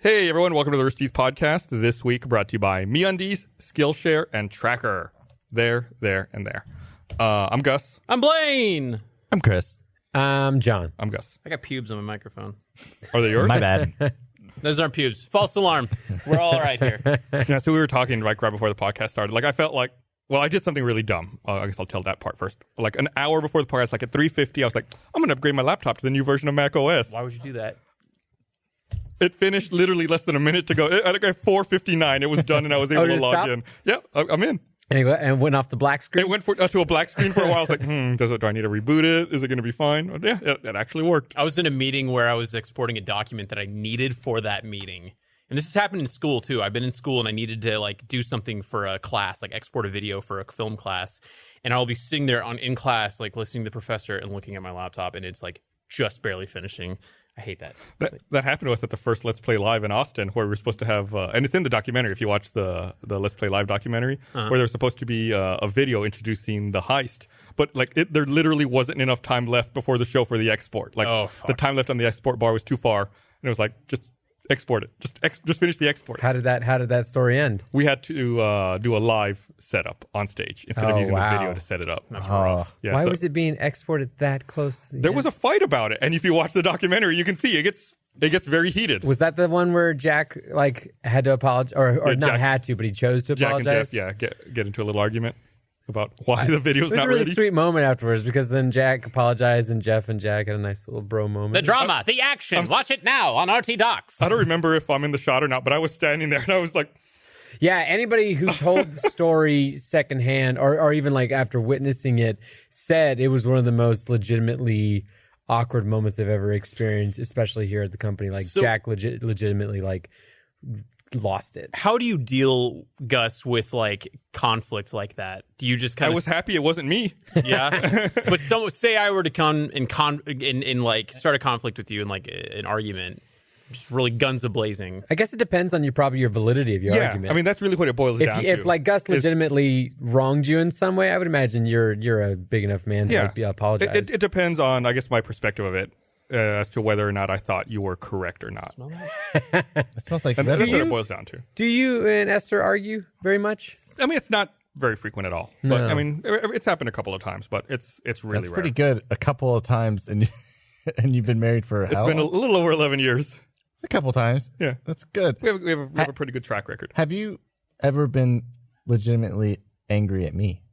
Hey everyone, welcome to the Rooster Podcast. This week brought to you by MeUndies, Skillshare, and Tracker. There, and there. I'm Gus. I'm Blaine. I'm Chris. I'm John. I'm Gus. I got pubes on my microphone. Are they yours? My bad. Those aren't pubes. False alarm. We're all right here. Yeah, so we were talking right before the podcast started. Like I felt like, well, I did something really dumb. I guess I'll tell that part first. Like an hour before the podcast, like at 3:50, I was like, I'm going to upgrade my laptop to the new version of Mac OS. Why would you do that? It finished literally less than a minute to go. At like 4:59, it was done, and I was able to log in. Yeah, I'm in. And it went off the black screen? It went to a black screen for a while. I was like, do I need to reboot it? Is it going to be fine? Yeah, it actually worked. I was in a meeting where I was exporting a document that I needed for that meeting. And this has happened in school, too. I've been in school, and I needed to like do something for a class, like export a video for a film class. And I'll be sitting there in class, like listening to the professor and looking at my laptop, and it's like just barely finishing. I hate that. That happened to us at the first Let's Play Live in Austin, where we were supposed to have, and it's in the documentary if you watch the Let's Play Live documentary, where there's supposed to be a video introducing the heist. But like there literally wasn't enough time left before the show for the export. Like the time left on the export bar was too far, and it was like just export it, just finish the export. How did that story end? We had to do a live setup on stage instead of using the video to set it up. That's rough. Yeah, Why was it being exported that close to the There end? was a fight about it, and if you watch the documentary, you can see it gets very heated. Was that the one where Jack like had to apologize, or not Jack, had to, but he chose to Jack apologize? and Jeff, get into a little argument about why the video's It was not a really ready. sweet moment afterwards because then Jack apologized and Jeff had a nice little bro moment. The drama, the action. Watch it now on RT Docs. I don't remember if I'm in the shot or not, but I was standing there and I was like, Yeah, anybody who told the story secondhand or even like after witnessing it said it was one of the most legitimately awkward moments they've ever experienced, especially here at the company. Like Jack legitimately like lost it. How do you deal, Gus, with like conflict like that? Do you just kind of? I was happy it wasn't me. Yeah, but say I were to come in like start a conflict with you in like an argument, just really guns a blazing. I guess it depends on your validity of your argument. I mean that's really what it boils down to. If like Gus legitimately wronged you in some way, I would imagine you're a big enough man to like, apologize. It depends on, I guess, my perspective of it as to whether or not I thought you were correct or not. It smells like And that's what you? it boils down to. Do you and Esther argue very much? I mean, it's not very frequent at all. No. But I mean, it's happened a couple of times, but it's really That's rare. pretty good. A couple of times, and you've been married for It's how been a long? little over 11 years. A couple of times. Yeah. That's good. We have a pretty good track record. Have you ever been legitimately angry at me?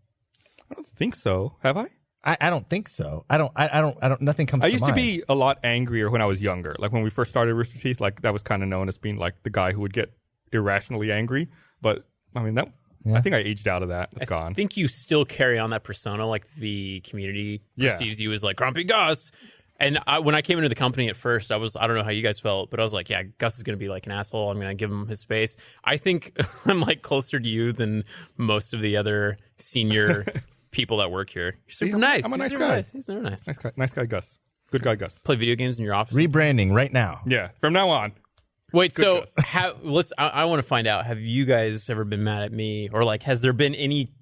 I don't think so. Have I? I don't think so. I don't. Nothing comes. I to used mind. to be a lot angrier when I was younger. Like when we first started Rooster Teeth, like that was kind of known as being like the guy who would get irrationally angry. But I mean, I think I aged out of that. It's gone. I think you still carry on that persona, like the community perceives you as like grumpy Gus. And when I came into the company at first, I don't know how you guys felt, but I was like, yeah, Gus is going to be like an asshole. I'm going to give him his space. I think I'm like closer to you than most of the other senior people that work here. You're super nice. I'm a nice He's guy. He's super nice. Nice guy, Gus. Good guy, Gus. Play video games in your office. rebranding right now. Yeah. From now on. Wait, Good so I want to find out, have you guys ever been mad at me? Or like, has there been any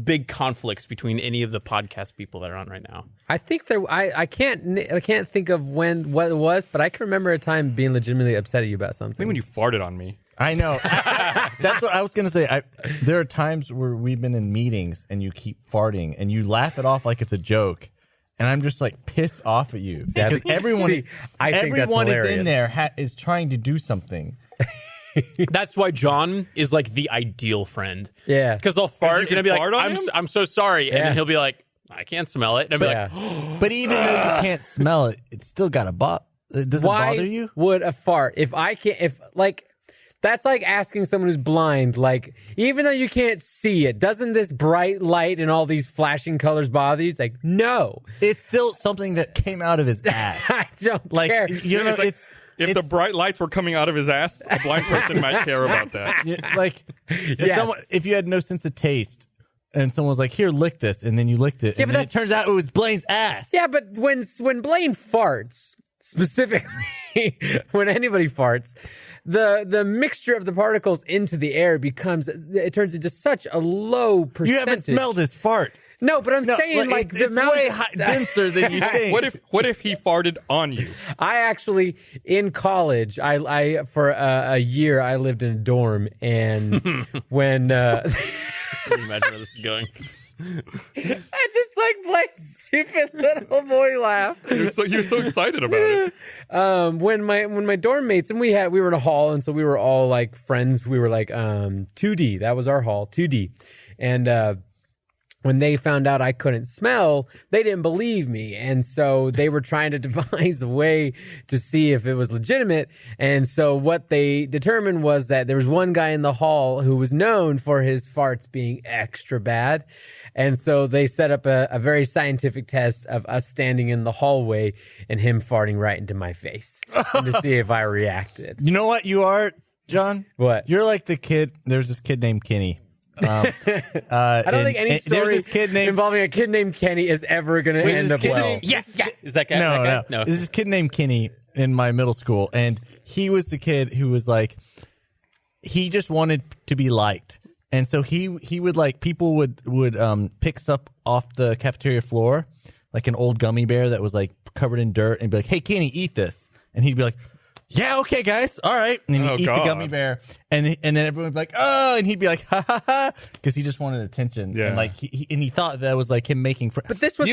big conflicts between any of the podcast people that are on right now? I think I can't think of what it was, but I can remember a time being legitimately upset at you about I something. think when you farted on me. I know. That's what I was going to say. There are times where we've been in meetings and you keep farting and you laugh it off like it's a joke. And I'm just like pissed off at you because everyone is in there is trying to do something. That's why John is like the ideal friend. Yeah. Because I'll fart and I'll be like, fart on him? I'm so sorry. And Yeah. then he'll be like, I can't smell it. And I'll be like, But even though you can't smell it, it's still got it doesn't bother you? Would a fart that's like asking someone who's blind, like, even though you can't see it, doesn't this bright light and all these flashing colors bother you? It's like, no. It's still something that came out of his ass. I don't Like, care. you know, If the bright lights were coming out of his ass, a blind person might care about that. like, if you had no sense of taste and someone was like, here, lick this, and then you licked it, and then it turns out it was Blaine's ass. Yeah, but when Blaine farts, specifically, when anybody farts, the mixture of the particles into the air turns into such a low percentage. You haven't smelled his fart. No, but I'm saying like the it's amount way denser than you think. What if he farted on you? I actually, in college, I for a year I lived in a dorm, and when Can you imagine where this is going? I just like played stupid little boy laugh. You're so excited about it. When my dorm mates, and we were in a hall, and so we were all like friends. We were like 2D. That was our hall, 2D, and when they found out I couldn't smell, they didn't believe me. And so they were trying to devise a way to see if it was legitimate. And so what they determined was that there was one guy in the hall who was known for his farts being extra bad. And so they set up a very scientific test of us standing in the hallway and him farting right into my face to see if I reacted. You know what you are, John? What? You're like the kid. There's this kid named Kenny. I don't think any story involving a kid named Kenny is ever going to end up well. Yes, yeah. Is that guy? No. No. There's this kid named Kenny in my middle school, and he was the kid who was like, he just wanted to be liked. And so he would like, people would pick stuff off the cafeteria floor, like an old gummy bear that was like covered in dirt, and be like, "Hey, Kenny, eat this." And he'd be like, "Yeah, okay, guys, all right." And then he'd eat the gummy bear, and then everyone would be like, "Oh," and he'd be like, "Ha ha ha," because he just wanted attention. Yeah. And like he thought that was like him making friends. But this was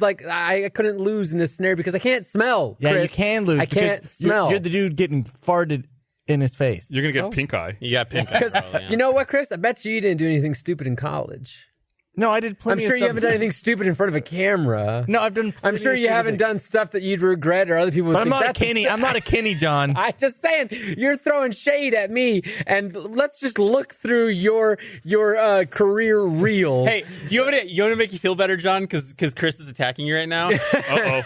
like I couldn't lose in this scenario because I can't smell. Yeah, Chris. you can lose. I can't smell. You're the dude getting farted in his face. You're gonna get pink eye. You got pink eye. Because Probably, yeah. you know what, Chris? I bet you didn't do anything stupid in college. No, I did plenty. I'm sure of you stuff. haven't done anything stupid in front of a camera. No, I've done. I'm sure you haven't done stuff that you'd regret or other people would But I'm think not a that's Kenny. I'm not a Kenny, John. I'm just saying you're throwing shade at me, and let's just look through your career reel. Hey, do you want to make you feel better, John? Because Chris is attacking you right now.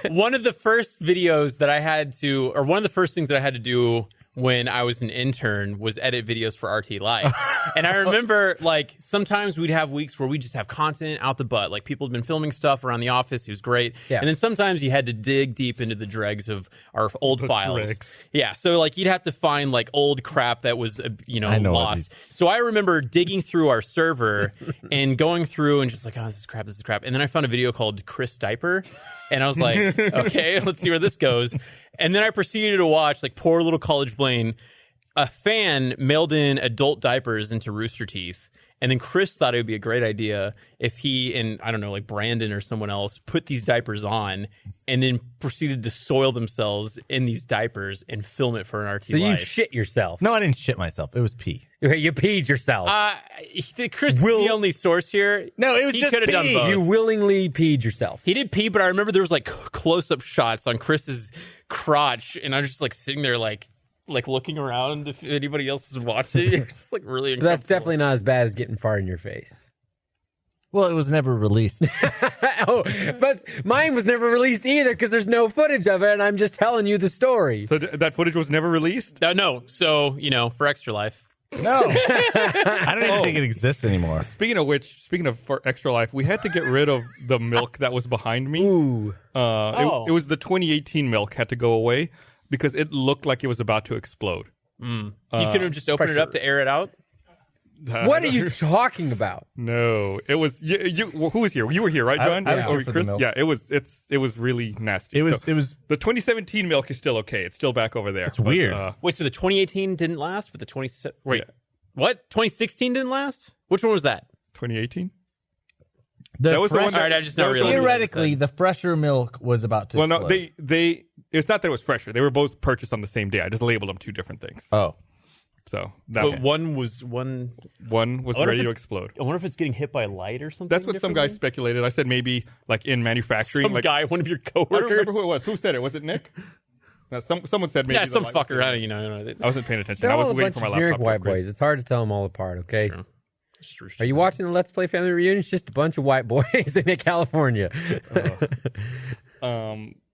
One of the first videos that I had to, or one of the first things that I had to do when I was an intern was edit videos for RT Live. And I remember, like, sometimes we'd have weeks where we just have content out the butt. Like, people had been filming stuff around the office. It was great. Yeah. And then sometimes you had to dig deep into the dregs of our old files. dregs. Yeah. So, like, you'd have to find, like, old crap that was, I know what lost. these- So I remember digging through our server and going through and just like, oh, this is crap. And then I found a video called Chris Diaper. And I was like, okay, let's see where this goes. And then I proceeded to watch, like, poor little college Blaine. A fan mailed in adult diapers into Rooster Teeth. And then Chris thought it would be a great idea if he and, I don't know, like Brandon or someone else put these diapers on and then proceeded to soil themselves in these diapers and film it for an RT So you Live. shit yourself. No, I didn't shit myself. It was pee. Okay, you peed yourself. Chris is the only source here. No, it was he just could have done pee. both. You willingly peed yourself. He did pee, but I remember there was like close-up shots on Chris's crotch, and I was just like sitting there like looking around if anybody else is watching. It's just like really But that's uncomfortable. definitely not as bad as getting fart in your face. Well, it was never released. Oh, but mine was never released either because there's no footage of it, and I'm just telling you the story. So that footage was never released? No. So, for Extra Life. No, I don't even think it exists anymore. Speaking of for Extra Life, we had to get rid of the milk that was behind me. Ooh. It was the 2018 milk had to go away because it looked like it was about to explode. You could have just opened it up to air it out. What are you talking about? No, it was you. Who was here? You were here, right, John? I was here Or for the Chris? milk. Yeah, it was really nasty. It was the 2017 milk is still okay. It's still back over there. It's weird. Wait, so the 2018 didn't last, but the 2016 didn't last? Which one was that? 2018. that was the one All right, I just now that was the realized. theoretically the fresher milk was about to. Well, no, explode. they. It's not that it was fresher. They were both purchased on the same day. I just labeled them two different things. Oh, So But one was one. one was wonder ready if to it's- explode. I wonder if it's getting hit by light or something. That's what some guys differently? speculated. I said maybe like in manufacturing. Some like, guy, one of your I don't coworkers. remember who it was. Who said it? Was it Nick? No, someone said maybe. Yeah, the some light was fucker. getting- I wasn't paying attention. They're I was all a waiting bunch for my of laptop. generic to white upgrade. boys. It's hard to tell them all apart, okay? True. Just Rooster Are you Teeth. watching the Let's Play Family Reunion? It's just a bunch of white boys in California.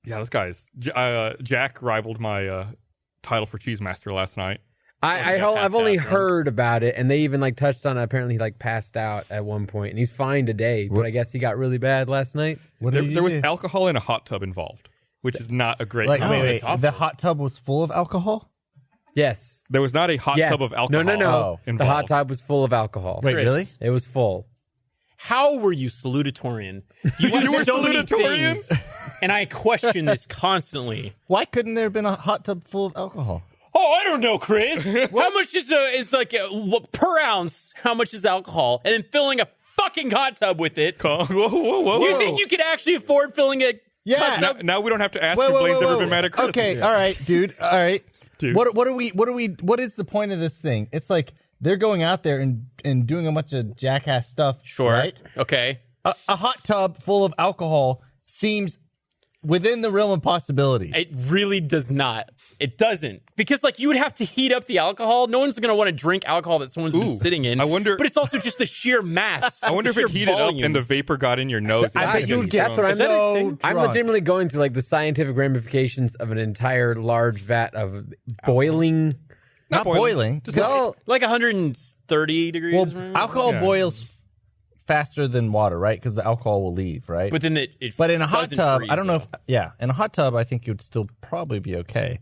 Yeah, those guys. Jack rivaled my title for Cheese Master last night. I've only heard about it, and they even like touched on it. Apparently, he like passed out at one point, and he's fine today. But I guess he got really bad last night. what There, did you there was do? alcohol in a hot tub involved, which is not a great. Like, combination. wait, it's awful. the hot tub was full of alcohol. Yes. There was not a hot Yes. tub of alcohol. No. Oh. The hot involved. tub was full of alcohol. Wait, Chris. really? It was full. How were you salutatorian? You You were did so many salutatorian? things, and I question this constantly. Why couldn't there have been a hot tub full of alcohol? Oh, I don't know, Chris. How much is like per ounce? How much is alcohol? And then filling a fucking hot tub with it. Whoa, whoa, whoa. Do you think you could actually afford filling a Yeah. hot tub? Now we don't have to ask if Blaine's ever been mad at Chris. Okay, all right, dude. All right. Dude. What is the point of this thing? It's like they're going out there and doing a bunch of jackass stuff. Sure. Right? Okay. A hot tub full of alcohol seems within the realm of possibility. It really does not. It doesn't. Because, like, you would have to heat up the alcohol. No one's going to want to drink alcohol that someone's been sitting in. I wonder- But it's also just the sheer mass. I wonder if it heated up and the vapor got in your nose. I bet you would get That's what I'm so I'm drunk. legitimately going through like the scientific ramifications of an entire large vat of boiling. Not boiling. Just Well, like 130 degrees. well, right? alcohol Yeah. boils faster than water, right? Because the alcohol will leave, right? But then it But in a hot doesn't tub, freeze, I don't know though. in a hot tub, I think you would still probably be okay.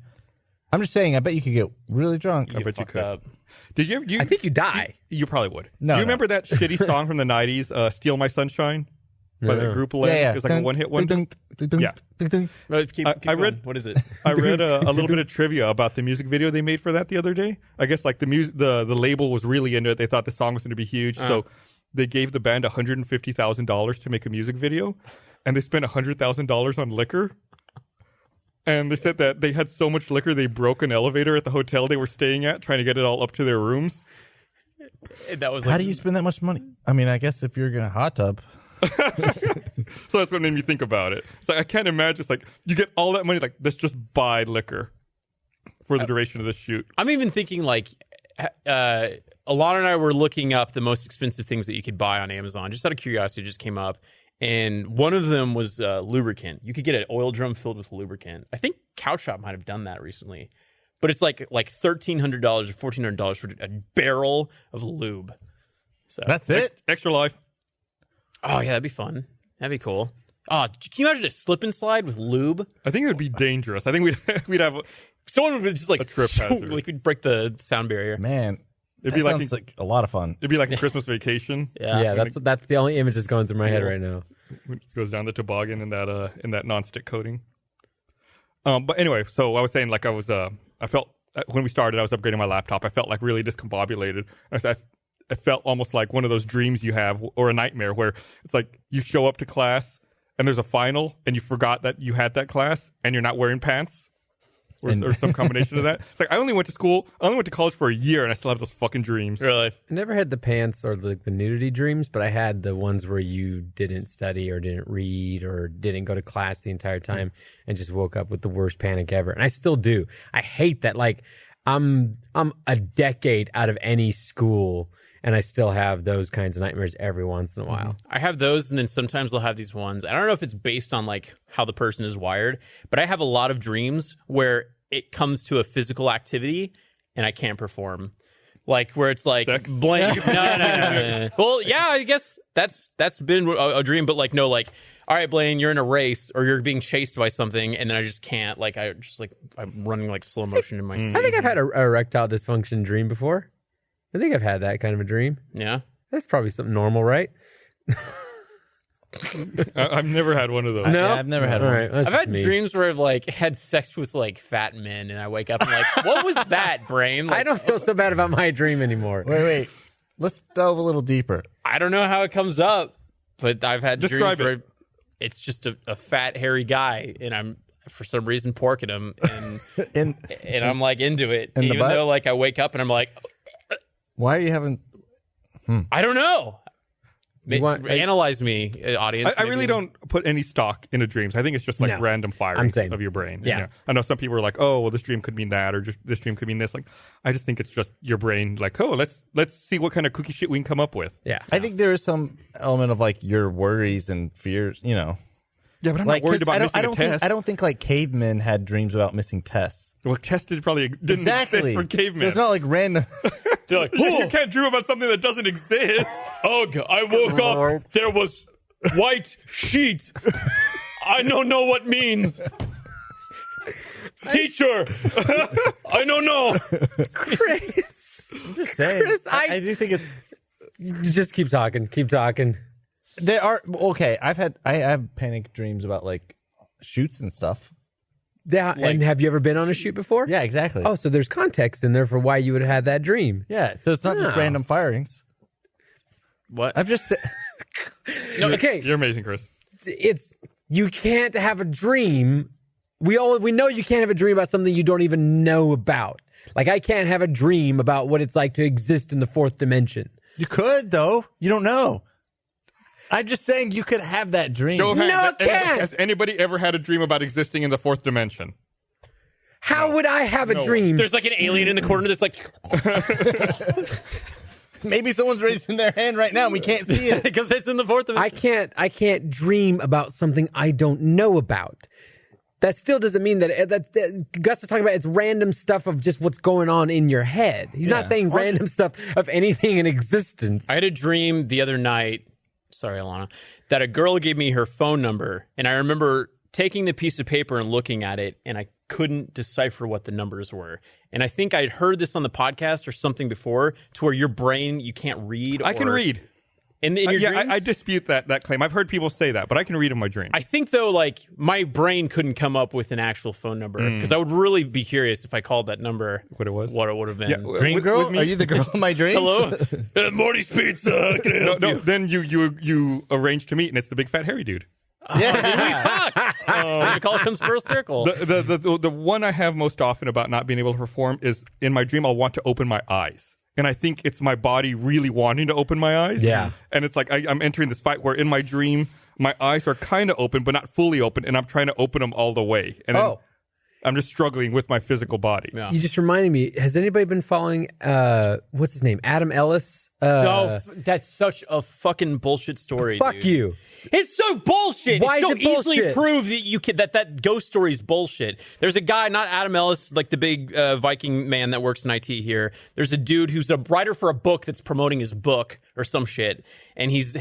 I'm just saying, I bet you could get really drunk. I bet you fucked could. up. Did you? I think you die. You probably would. No, Do you no. remember that shitty song from the '90s, "Steal My Sunshine"? By the group Led? Yeah. It was like a one-hit wonder. Yeah. Well, keep I going. read- What is it? I read a little bit of trivia about the music video they made for that the other day. I guess like the label was really into it. They thought the song was going to be huge, so they gave the band $150,000 to make a music video, and they spent $100,000 on liquor. And they said that they had so much liquor they broke an elevator at the hotel they were staying at, trying to get it all up to their rooms. That was like, How do you spend that much money? I mean, I guess if you're going to hot tub. So that's what made me think about it. It's like I can't imagine. It's like you get all that money, like let's just buy liquor for the duration of this shoot. I'm even thinking like Alana and I were looking up the most expensive things that you could buy on Amazon. Just out of curiosity, it just came up. And one of them was lubricant. You could get an oil drum filled with lubricant. I think Couch Shop might have done that recently. But it's like $1,300 or $1,400 for a barrel of lube. So That's it? Extra life. Oh, yeah, that'd be fun. That'd be cool. Oh, can you imagine a slip and slide with lube? I think it would be dangerous. I think we'd have. Someone would just like A trip hazard. like we'd break the sound barrier. Man, It'd that be like sounds like a lot of fun. it'd be like a Christmas vacation. Yeah, that's the only image that's going through my head right now. Goes down the toboggan in that nonstick coating. But anyway, so I was saying like I felt when we started, I was upgrading my laptop. I felt like really discombobulated. I felt almost like one of those dreams you have or a nightmare where it's like you show up to class and there's a final and you forgot that you had that class and you're not wearing pants. Or some combination of that. It's like I only went to college for a year and I still have those fucking dreams. Really? I never had the pants or the nudity dreams, but I had the ones where you didn't study or didn't read or didn't go to class the entire time and just woke up with the worst panic ever. And I still do. I hate that. Like I'm a decade out of any school and I still have those kinds of nightmares every once in a while. I have those, and then sometimes they'll have these ones. I don't know if it's based on like how the person is wired, but I have a lot of dreams where it comes to a physical activity and I can't perform. Like where it's like Sex? blank. No. Well, yeah, I guess that's been a dream, but like no, like all right, Blaine, you're in a race or you're being chased by something, and then I just can't. Like I'm running like slow motion in my sleep. I think I've had a erectile dysfunction dream before. I think I've had that kind of a dream. Yeah. That's probably something normal, right? I've never had one of those. Yeah, I've never had All one. right, that's I've just had me. dreams where I've like had sex with like fat men, and I wake up and like, what was that, brain? Like, I don't feel so bad about my dream anymore. Wait. Let's delve a little deeper. I don't know how it comes up, but I've had Describe dreams it. where it's just a fat, hairy guy, and I'm for some reason porking him, and And I'm like into it, In the even butt? though like I wake up and I'm like, why are you having? I don't know. want- Analyze me, audience. I really don't put any stock into dreams. I think it's just like No. random I'm firings saying- of your brain. Yeah. You know? I know some people are like, oh, well, this dream could mean that, or just this dream could mean this. Like, I just think it's just your brain. Like, oh, let's see what kind of kooky shit we can come up with. Yeah. I think there is some element of like your worries and fears. You know, Yeah, but I'm like not worried 'cause about missing I don't a test. think I don't think like cavemen had dreams about missing tests. Well, tested probably didn't exist for cavemen. So it's not like random. They're like, you can't dream about something that doesn't exist. ugh, I woke up, there was white sheet. I don't know what means. Teacher, I don't know. Chris. I'm just saying. Chris, I do think it's. Just keep talking. Keep talking. There are okay. I have panic dreams about like shoots and stuff. Yeah, and have you ever been on a shoot before? Yeah, exactly. Oh, so there's context in there for why you would have had that dream. Yeah, so it's not just random firings. What? I'm just Okay, You're amazing, Chris. it's you can't have a dream. We know you can't have a dream about something you don't even know about. Like I can't have a dream about what it's like to exist in the fourth dimension. You could though. You don't know. I'm just saying you could have that dream. Show of hands. No, it can't. Has anybody ever had a dream about existing in the fourth dimension? How would I have a dream? There's like an alien in the corner that's like Maybe someone's raising their hand right now and we can't see it. because it's in the fourth dimension. I can't dream about something I don't know about. That still doesn't mean that Gus is talking about it's random stuff of just what's going on in your head. He's not saying random stuff of anything in existence. I had a dream the other night, sorry, Alana, that a girl gave me her phone number, and I remember taking the piece of paper and looking at it, and I couldn't decipher what the numbers were. And I think I'd heard this on the podcast or something before, to where your brain, you can't read. I can read. In your dreams? I dispute that claim. I've heard people say that, but I can read in my dreams. I think, though, like, my brain couldn't come up with an actual phone number, because I would really be curious if I called that number. What it was? What it would have been. Yeah, Dream girl? with me- Are you the girl in my dreams? Hello? Morty's Pizza. Can I help you? Then you arrange to meet, and it's the big fat hairy dude. Yeah. It all comes full circle. The one I have most often about not being able to perform is in my dream I'll want to open my eyes. And I think it's my body really wanting to open my eyes. Yeah. And it's like I'm entering this fight where in my dream my eyes are kind of open but not fully open, and I'm trying to open them all the way. And then I'm just struggling with my physical body. Yeah. You just reminded me. Has anybody been following? What's his name? Adam Ellis. That's such a fucking bullshit story. Fuck dude. you. It's so bullshit. Why it's so is it bullshit? easily prove that you can that ghost story is bullshit. There's a guy, not Adam Ellis, like the big Viking man that works in IT here. There's a dude who's a writer for a book that's promoting his book or some shit, and his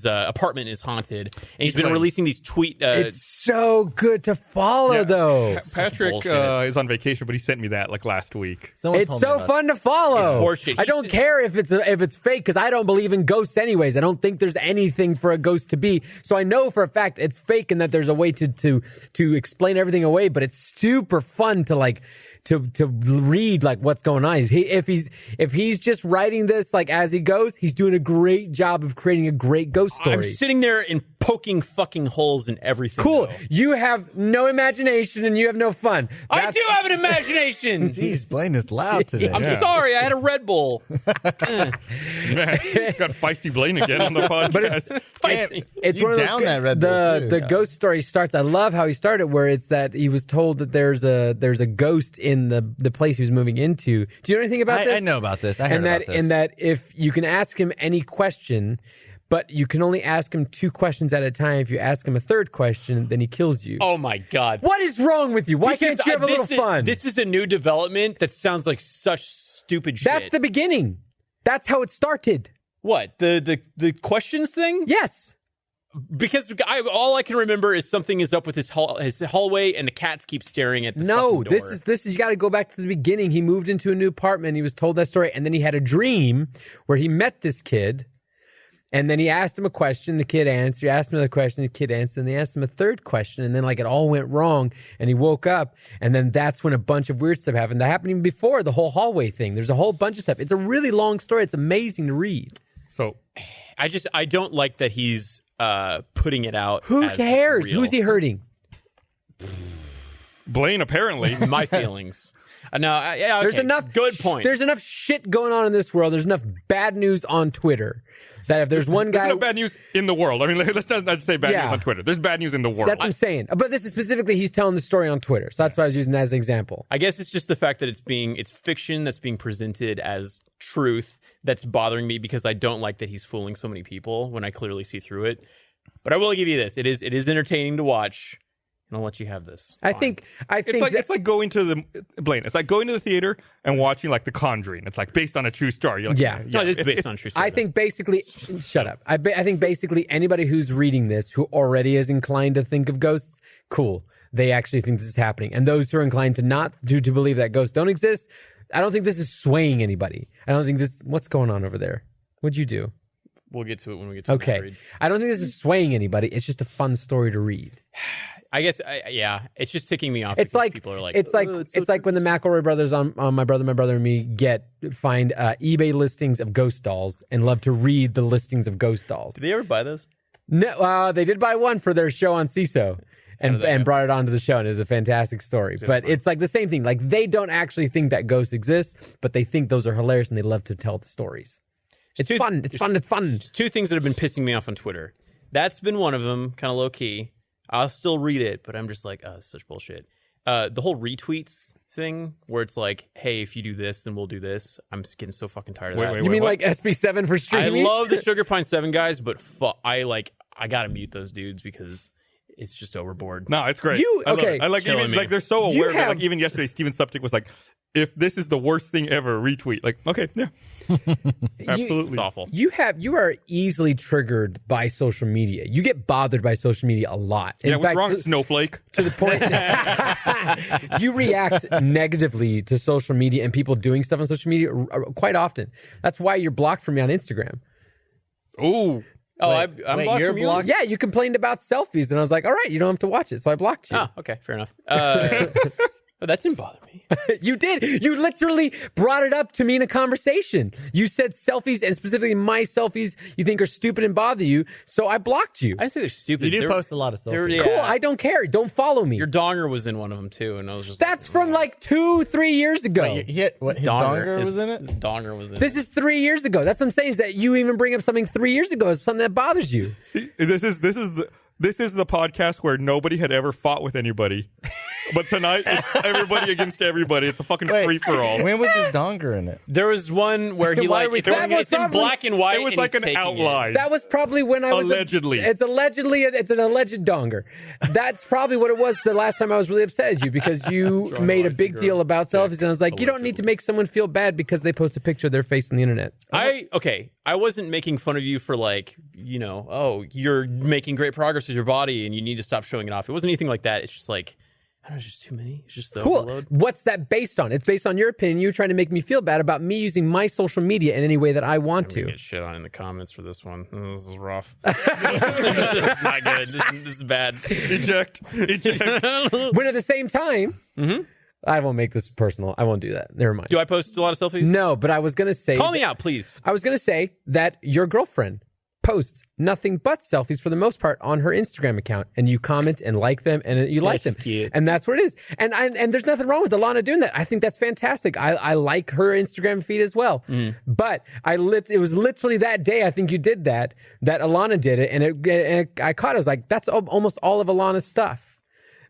apartment is haunted, and he's been releasing these tweet. It's so good to follow, though. Patrick bullshit. is on vacation, but he sent me that like last week. It's so fun to follow. It's horseshit. I don't care if it's fake because I don't believe in ghosts anyways. I don't think there's anything for a ghost to be. So I know for a fact it's fake and that there's a way to explain everything away. But it's super fun to like to read like what's going on. If he's just writing this like as he goes, he's doing a great job of creating a great ghost story. I'm sitting there and poking fucking holes in everything. Cool. Though. You have no imagination and you have no fun. I do have an imagination. Jeez, Blaine is loud today. I'm sorry. I had a Red Bull. Man, got feisty Blaine again on the podcast. But it's You one of those down that Red Bull, too. the ghost story starts. I love how he started, where it's that he was told that there's a ghost in the place he was moving into. Do you know anything about this? I know about this. I heard about this. And that if you can ask him any question, but you can only ask him 2 questions at a time. If you ask him a third question, then he kills you. Oh my God. What is wrong with you? Why can't you have a little fun? This is a new development that sounds like such stupid shit. That's the beginning. That's how it started. What? The questions thing? Yes. Because all I can remember is something is up with his hallway and the cats keep staring at the No, fucking door. this is you got to go back to the beginning. He moved into a new apartment. He was told that story, and then he had a dream where he met this kid, and then he asked him a question. The kid answered. He asked him another question. The kid answered, and they asked him a third question, and then like it all went wrong, and he woke up, and then that's when a bunch of weird stuff happened. That happened even before the whole hallway thing. There's a whole bunch of stuff. It's a really long story. It's amazing to read. So I don't like that he's putting it out. Who as cares? real. Who's he hurting? Blaine, apparently. My feelings. No, yeah, okay. There's enough. Good point. There's enough shit going on in this world. There's enough bad news on Twitter that if there's one guy, There's no bad news in the world. I mean, let's not just say bad news on Twitter. There's bad news in the world. That's what I'm saying. But this is specifically he's telling the story on Twitter, so that's what I was using that as an example. I guess it's just the fact that it's fiction that's being presented as truth that's bothering me, because I don't like that he's fooling so many people when I clearly see through it. But I will give you this: it is entertaining to watch, and I'll let you have this. I think It's like going to the Blaine. It's like going to the theater and watching like The Conjuring. It's like based on a true story. You're like, Yeah. No, this is based on a true story. I think basically, shut up. I think basically anybody who's reading this who already is inclined to think of ghosts, cool. They actually think this is happening, and those who are inclined to not to believe that ghosts don't exist, I don't think this is swaying anybody. I don't think this. What's going on over there? What'd you do? We'll get to it when we get to Okay. I don't think this is swaying anybody. It's just a fun story to read. I guess, yeah, it's just ticking me off. It's like people are like, it's like when the McElroy brothers on My Brother and Me find eBay listings of ghost dolls and love to read the listings of ghost dolls. Did they ever buy those? No, they did buy one for their show on CISO and brought it onto the show, and it was a fantastic story. But it's like the same thing. Like they don't actually think that ghosts exist, but they think those are hilarious and they love to tell the stories. It's fun. It's fun. It's two things that have been pissing me off on Twitter. That's been one of them, kind of low key. I'll still read it, but I'm just like, oh, it's such bullshit. The whole retweets thing, where it's like, hey, if you do this, then we'll do this. I'm just getting so fucking tired of that. You mean like SB7 for streamies? I love the Sugar Pine 7 guys, but I gotta mute those dudes because it's just overboard. No, it's great. I like even like they're so aware of it. Like even yesterday, Steven Suptic was like, if this is the worst thing ever, retweet. Like, okay, yeah. Absolutely. It's awful. You are easily triggered by social media. You get bothered by social media a lot. What's wrong, Snowflake? To the point that you react negatively to social media and people doing stuff on social media quite often. That's why you're blocked from me on Instagram. Ooh. I'm blocked from you? Yeah, you complained about selfies, and I was like, all right, you don't have to watch it, so I blocked you. Oh, okay, fair enough. But that didn't bother me. You did. You literally brought it up to me in a conversation. You said selfies, and specifically my selfies, you think are stupid and bother you, so I blocked you. I didn't say they're stupid. You do post a lot of selfies. Cool, I don't care. Don't follow me. Your donger was in one of them, too, and I was just That's from like 2-3 years ago. Wait, his donger was in it? His donger was in it. This is 3 years ago. That's what I'm saying, is that you even bring up something 3 years ago as something that bothers you. See, this is the podcast where nobody had ever fought with anybody. But tonight, it's everybody against everybody. It's a fucking free-for-all. When was his donger in it? There was one where he it's in black and white. It was like an outline. That was probably when I was... Allegedly. It's an alleged donger. That's probably what it was the last time I was really upset at you, because you made a big deal about selfies, and I was like, you don't need to make someone feel bad because they post a picture of their face on the internet. I wasn't making fun of you for like, you're making great progress with your body and you need to stop showing it off. It wasn't anything like that. It's just like, I don't know, it's just too many. It's just the overload. What's that based on? It's based on your opinion. You trying to make me feel bad about me using my social media in any way that I want to. Get shit on in the comments for this one. This is rough. This is not good. This is bad. Eject. When at the same time, I won't make this personal. I won't do that. Never mind. Do I post a lot of selfies? No, but I was going to say... Call me out, please. I was going to say that your girlfriend posts nothing but selfies for the most part on her Instagram account, and you comment and like them, and you like them, cute. And that's what it is. And there's nothing wrong with Alana doing that. I think that's fantastic. I like her Instagram feed as well. But it was literally that day, I think you did that Alana did it, and I caught it. I was like, that's almost all of Alana's stuff.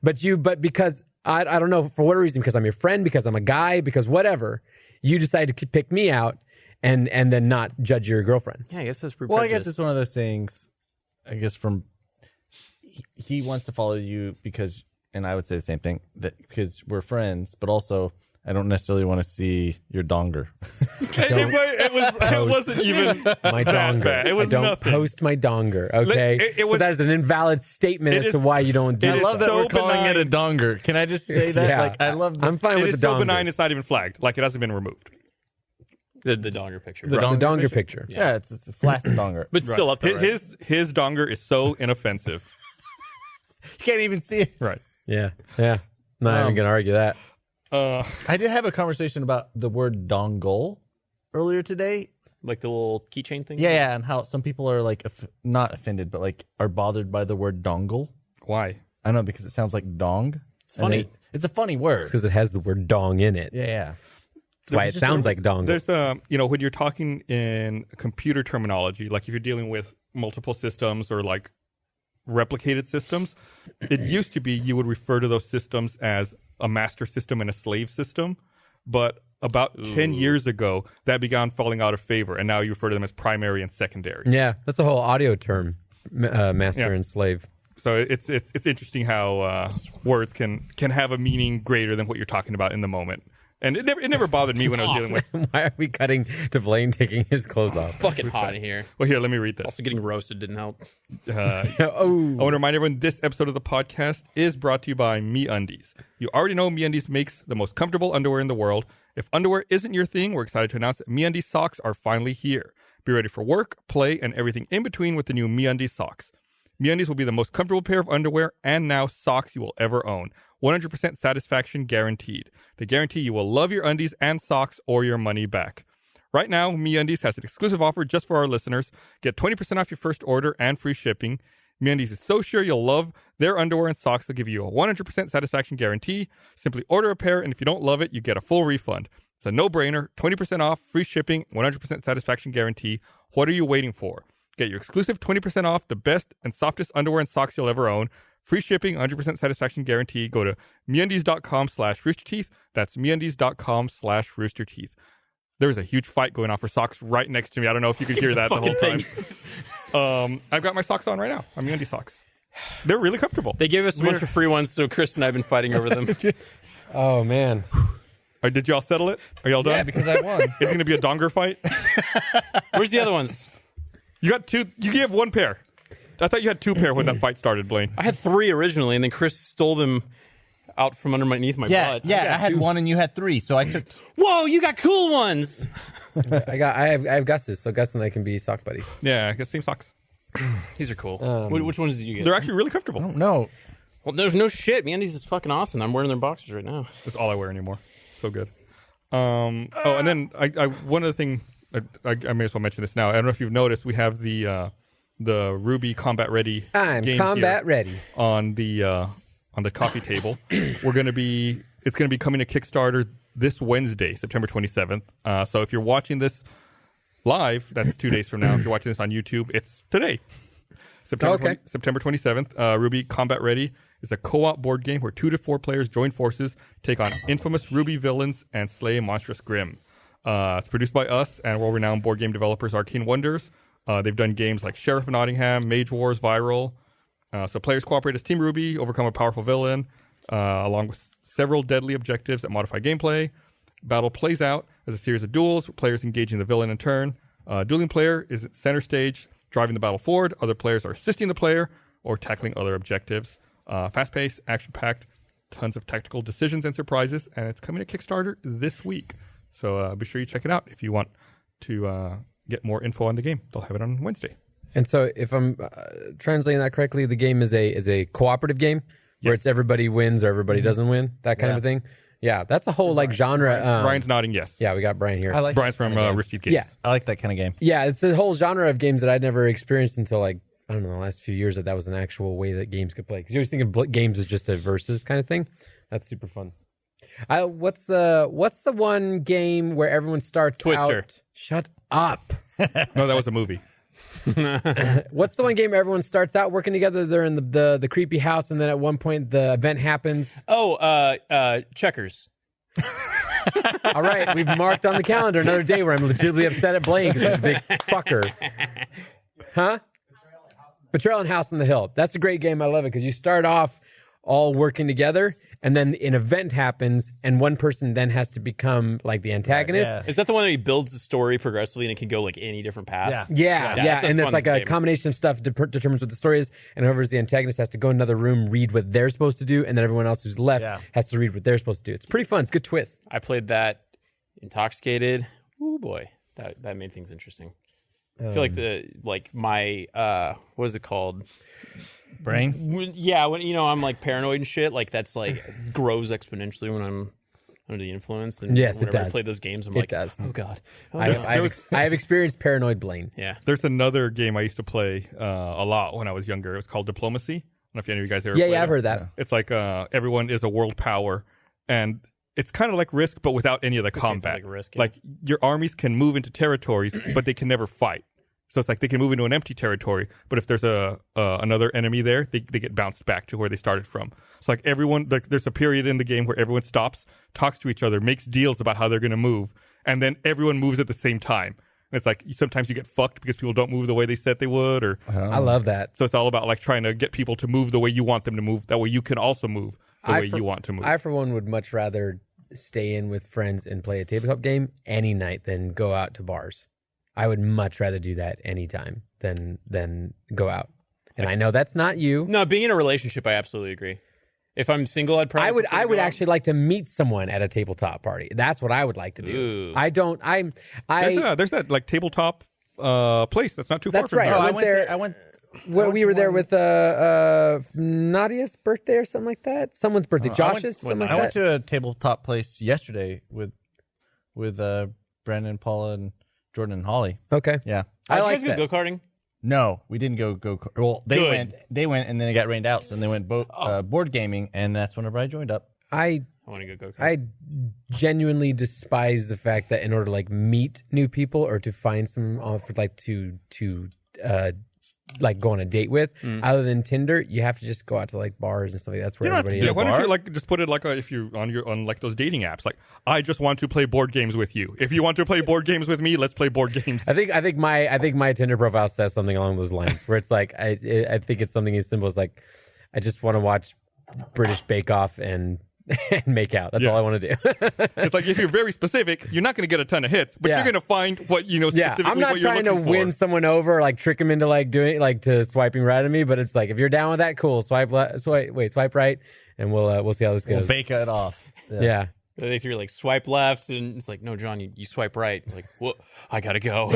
But because I don't know for what reason, because I'm your friend, because I'm a guy, because whatever, you decided to pick me out. And then not judge your girlfriend. Yeah, I guess that's pretty. Well, I guess it's one of those things. I guess he wants to follow you because, and I would say the same thing, that because we're friends, but also I don't necessarily want to see your donger. It wasn't even my donger. Bad. It was I don't nothing. Post my donger. Okay, so that is an invalid statement as to why you don't do. I love that so we're calling it a donger. Can I just say that? Yeah. Like, I love. I'm fine with It is the donger. so benign. It's not even flagged. Like it hasn't been removed. The donger picture. The donger picture. Yeah, it's a flaccid donger. But still up there. His donger is so inoffensive. You can't even see it. Right. Yeah. Not even gonna argue that. I did have a conversation about the word dongle earlier today. Like the little keychain thing? Yeah, and how some people are like not offended, but like are bothered by the word dongle. Why? I don't know, because it sounds like dong. It's funny. It's a funny word. Because it has the word dong in it. Yeah. That's why it sounds like dongle. There's when you're talking in computer terminology, like if you're dealing with multiple systems or like replicated systems, it used to be you would refer to those systems as a master system and a slave system. But about 10 years ago, that began falling out of favor, and now you refer to them as primary and secondary. Yeah, that's a whole audio term, master and slave. So it's interesting how words can have a meaning greater than what you're talking about in the moment. And it never bothered me when I was dealing with... Why are we cutting to Blaine taking his clothes off? It's fucking hot in here. Well, here, let me read this. Also, getting roasted didn't help. I want to remind everyone this episode of the podcast is brought to you by MeUndies. You already know MeUndies makes the most comfortable underwear in the world. If underwear isn't your thing, we're excited to announce that MeUndies socks are finally here. Be ready for work, play, and everything in between with the new MeUndies socks. MeUndies will be the most comfortable pair of underwear and now socks you will ever own. 100% satisfaction guaranteed. They guarantee you will love your undies and socks or your money back. Right now, MeUndies has an exclusive offer just for our listeners. Get 20% off your first order and free shipping. MeUndies is so sure you'll love their underwear and socks, they'll give you a 100% satisfaction guarantee. Simply order a pair, and if you don't love it, you get a full refund. It's a no-brainer. 20% off, free shipping, 100% satisfaction guarantee. What are you waiting for? Get your exclusive 20% off the best and softest underwear and socks you'll ever own. Free shipping, 100% satisfaction guarantee. Go to MeUndies.com/roosterteeth. That's MeUndies.com/roosterteeth. There was a huge fight going on for socks right next to me. I don't know if you could hear that the whole time. I've got my socks on right now. I'm MeUndies socks. They're really comfortable. They gave us a bunch of free ones, so Chris and I have been fighting over them. Oh, man. Did y'all settle it? Are y'all done? Yeah, because I won. It's going to be a donger fight? Where's the other ones? You got two. You gave one pair. I thought you had two pair when that fight started, Blaine. I had 3 originally, and then Chris stole them out from underneath my butt. Yeah, I had 1 and you had 3, so I took... Whoa, you got cool ones! I have Gus's, so Gus and I can be sock buddies. Yeah, I guess same socks. These are cool. Which ones did you get? They're actually really comfortable. No. Well, there's no shit. MeUndies is fucking awesome. I'm wearing their boxers right now. That's all I wear anymore. So good. And then one other thing, I may as well mention this now. I don't know if you've noticed, we have the Ruby Combat Ready game combat ready on the coffee table. It's going to be coming to Kickstarter this Wednesday, September 27th. So if you're watching this live, that's 2 days from now. If you're watching this on YouTube, it's today. September 27th. Ruby Combat Ready is a co-op board game where 2 to 4 players join forces, take on infamous Ruby villains, and slay a monstrous Grim. It's produced by us and world-renowned board game developers Arcane Wonders. They've done games like Sheriff of Nottingham, Mage Wars, Viral. So players cooperate as Team Ruby, overcome a powerful villain, along with several deadly objectives that modify gameplay. Battle plays out as a series of duels, with players engaging the villain in turn. Dueling player is at center stage, driving the battle forward. Other players are assisting the player or tackling other objectives. Fast-paced, action-packed, tons of tactical decisions and surprises, and it's coming to Kickstarter this week. So be sure you check it out if you want to get more info on the game. They'll have it on Wednesday. And so, if I'm translating that correctly, the game is a cooperative game where it's everybody wins or everybody doesn't win, that kind of a thing. Yeah, that's a whole genre. Brian's nodding yes. Yeah, we got Brian here. I like Brian's from Rooster Teeth Games. Yeah, I like that kind of game. Yeah, it's a whole genre of games that I'd never experienced until the last few years that was an actual way that games could play. Because you always think of games as just a versus kind of thing. That's super fun. What's the one game where everyone starts Twister. out? Shut up. No, that was a movie. What's the one game where everyone starts out working together? They're in the creepy house, and then at one point the event happens. Checkers. All right, we've marked on the calendar another day where I'm legitimately upset at Blaine because he's a big fucker. Huh? Betrayal and House on the Hill. That's a great game. I love it because you start off all working together, and then an event happens, and one person then has to become like the antagonist. Right, yeah. Is that the one that he builds the story progressively and it can go like any different path? Yeah. And it's like a combination of stuff determines what the story is, and whoever's the antagonist has to go in another room, read what they're supposed to do, and then everyone else who's left has to read what they're supposed to do. It's pretty fun. It's a good twist. I played that intoxicated. Ooh boy, that made things interesting. I feel like my what is it called? Brain? Yeah, when I'm like paranoid and shit, like that's like grows exponentially when I'm under the influence. And yes, whenever it does. I play those games, I'm it like, does. Oh god. I have experienced paranoid Blaine. Yeah. There's another game I used to play a lot when I was younger. It was called Diplomacy. I don't know if any of you guys ever played I've heard that. It's like everyone is a world power, and it's kind of like Risk, but without any of the combat. Like Risk, Like your armies can move into territories, but they can never fight. So it's like they can move into an empty territory, but if there's another enemy there, they get bounced back to where they started from. So like everyone, there's a period in the game where everyone stops, talks to each other, makes deals about how they're going to move, and then everyone moves at the same time. And it's like sometimes you get fucked because people don't move the way they said they would, or I love that. So it's all about like trying to get people to move the way you want them to move. That way you can also move the way you want to move. I, for one, would much rather stay in with friends and play a tabletop game any night than go out to bars. I would much rather do that anytime than go out. And I know that's not you. No, being in a relationship, I absolutely agree. If I'm single, I'd probably. I would actually like to meet someone at a tabletop party. That's what I would like to do. Ooh. I don't. There's that like tabletop place that's not too far That's from right. here. Oh, I went there. I went. We were there with Nadia's birthday or something like that. Someone's birthday. Josh's. Something like I went that. to a tabletop place yesterday with Brandon, Paula, and Jordan and Holly. Okay. Yeah. I Did like you guys that. go karting? No, we didn't go. Well, they Good. went, and then it got rained out, so then they went board gaming, and that's whenever I joined up. I want to go karting. I genuinely despise the fact that in order to like meet new people or to find some for like to like go on a date with, other than Tinder, you have to just go out to like bars and stuff like that. That's where You don't have everybody to Yeah, do why don't bar? you like just put it like if you on like those dating apps? Like, I just want to play board games with you. If you want to play board games with me, let's play board games. I think my Tinder profile says something along those lines where it's like I think it's something as simple as like I just want to watch British Bake Off and make out. That's all I want to do. It's like if you're very specific, you're not going to get a ton of hits, but Yeah. you're going to find what specifically I'm not what you're trying to looking for. win someone over, like trick them into like doing like to swiping right at me. But it's like if you're down with that, cool. Swipe right, and we'll see how this We'll goes. bake it off. Yeah. They threw like swipe left, and it's like, no, John, you swipe right. Like, what? I gotta go.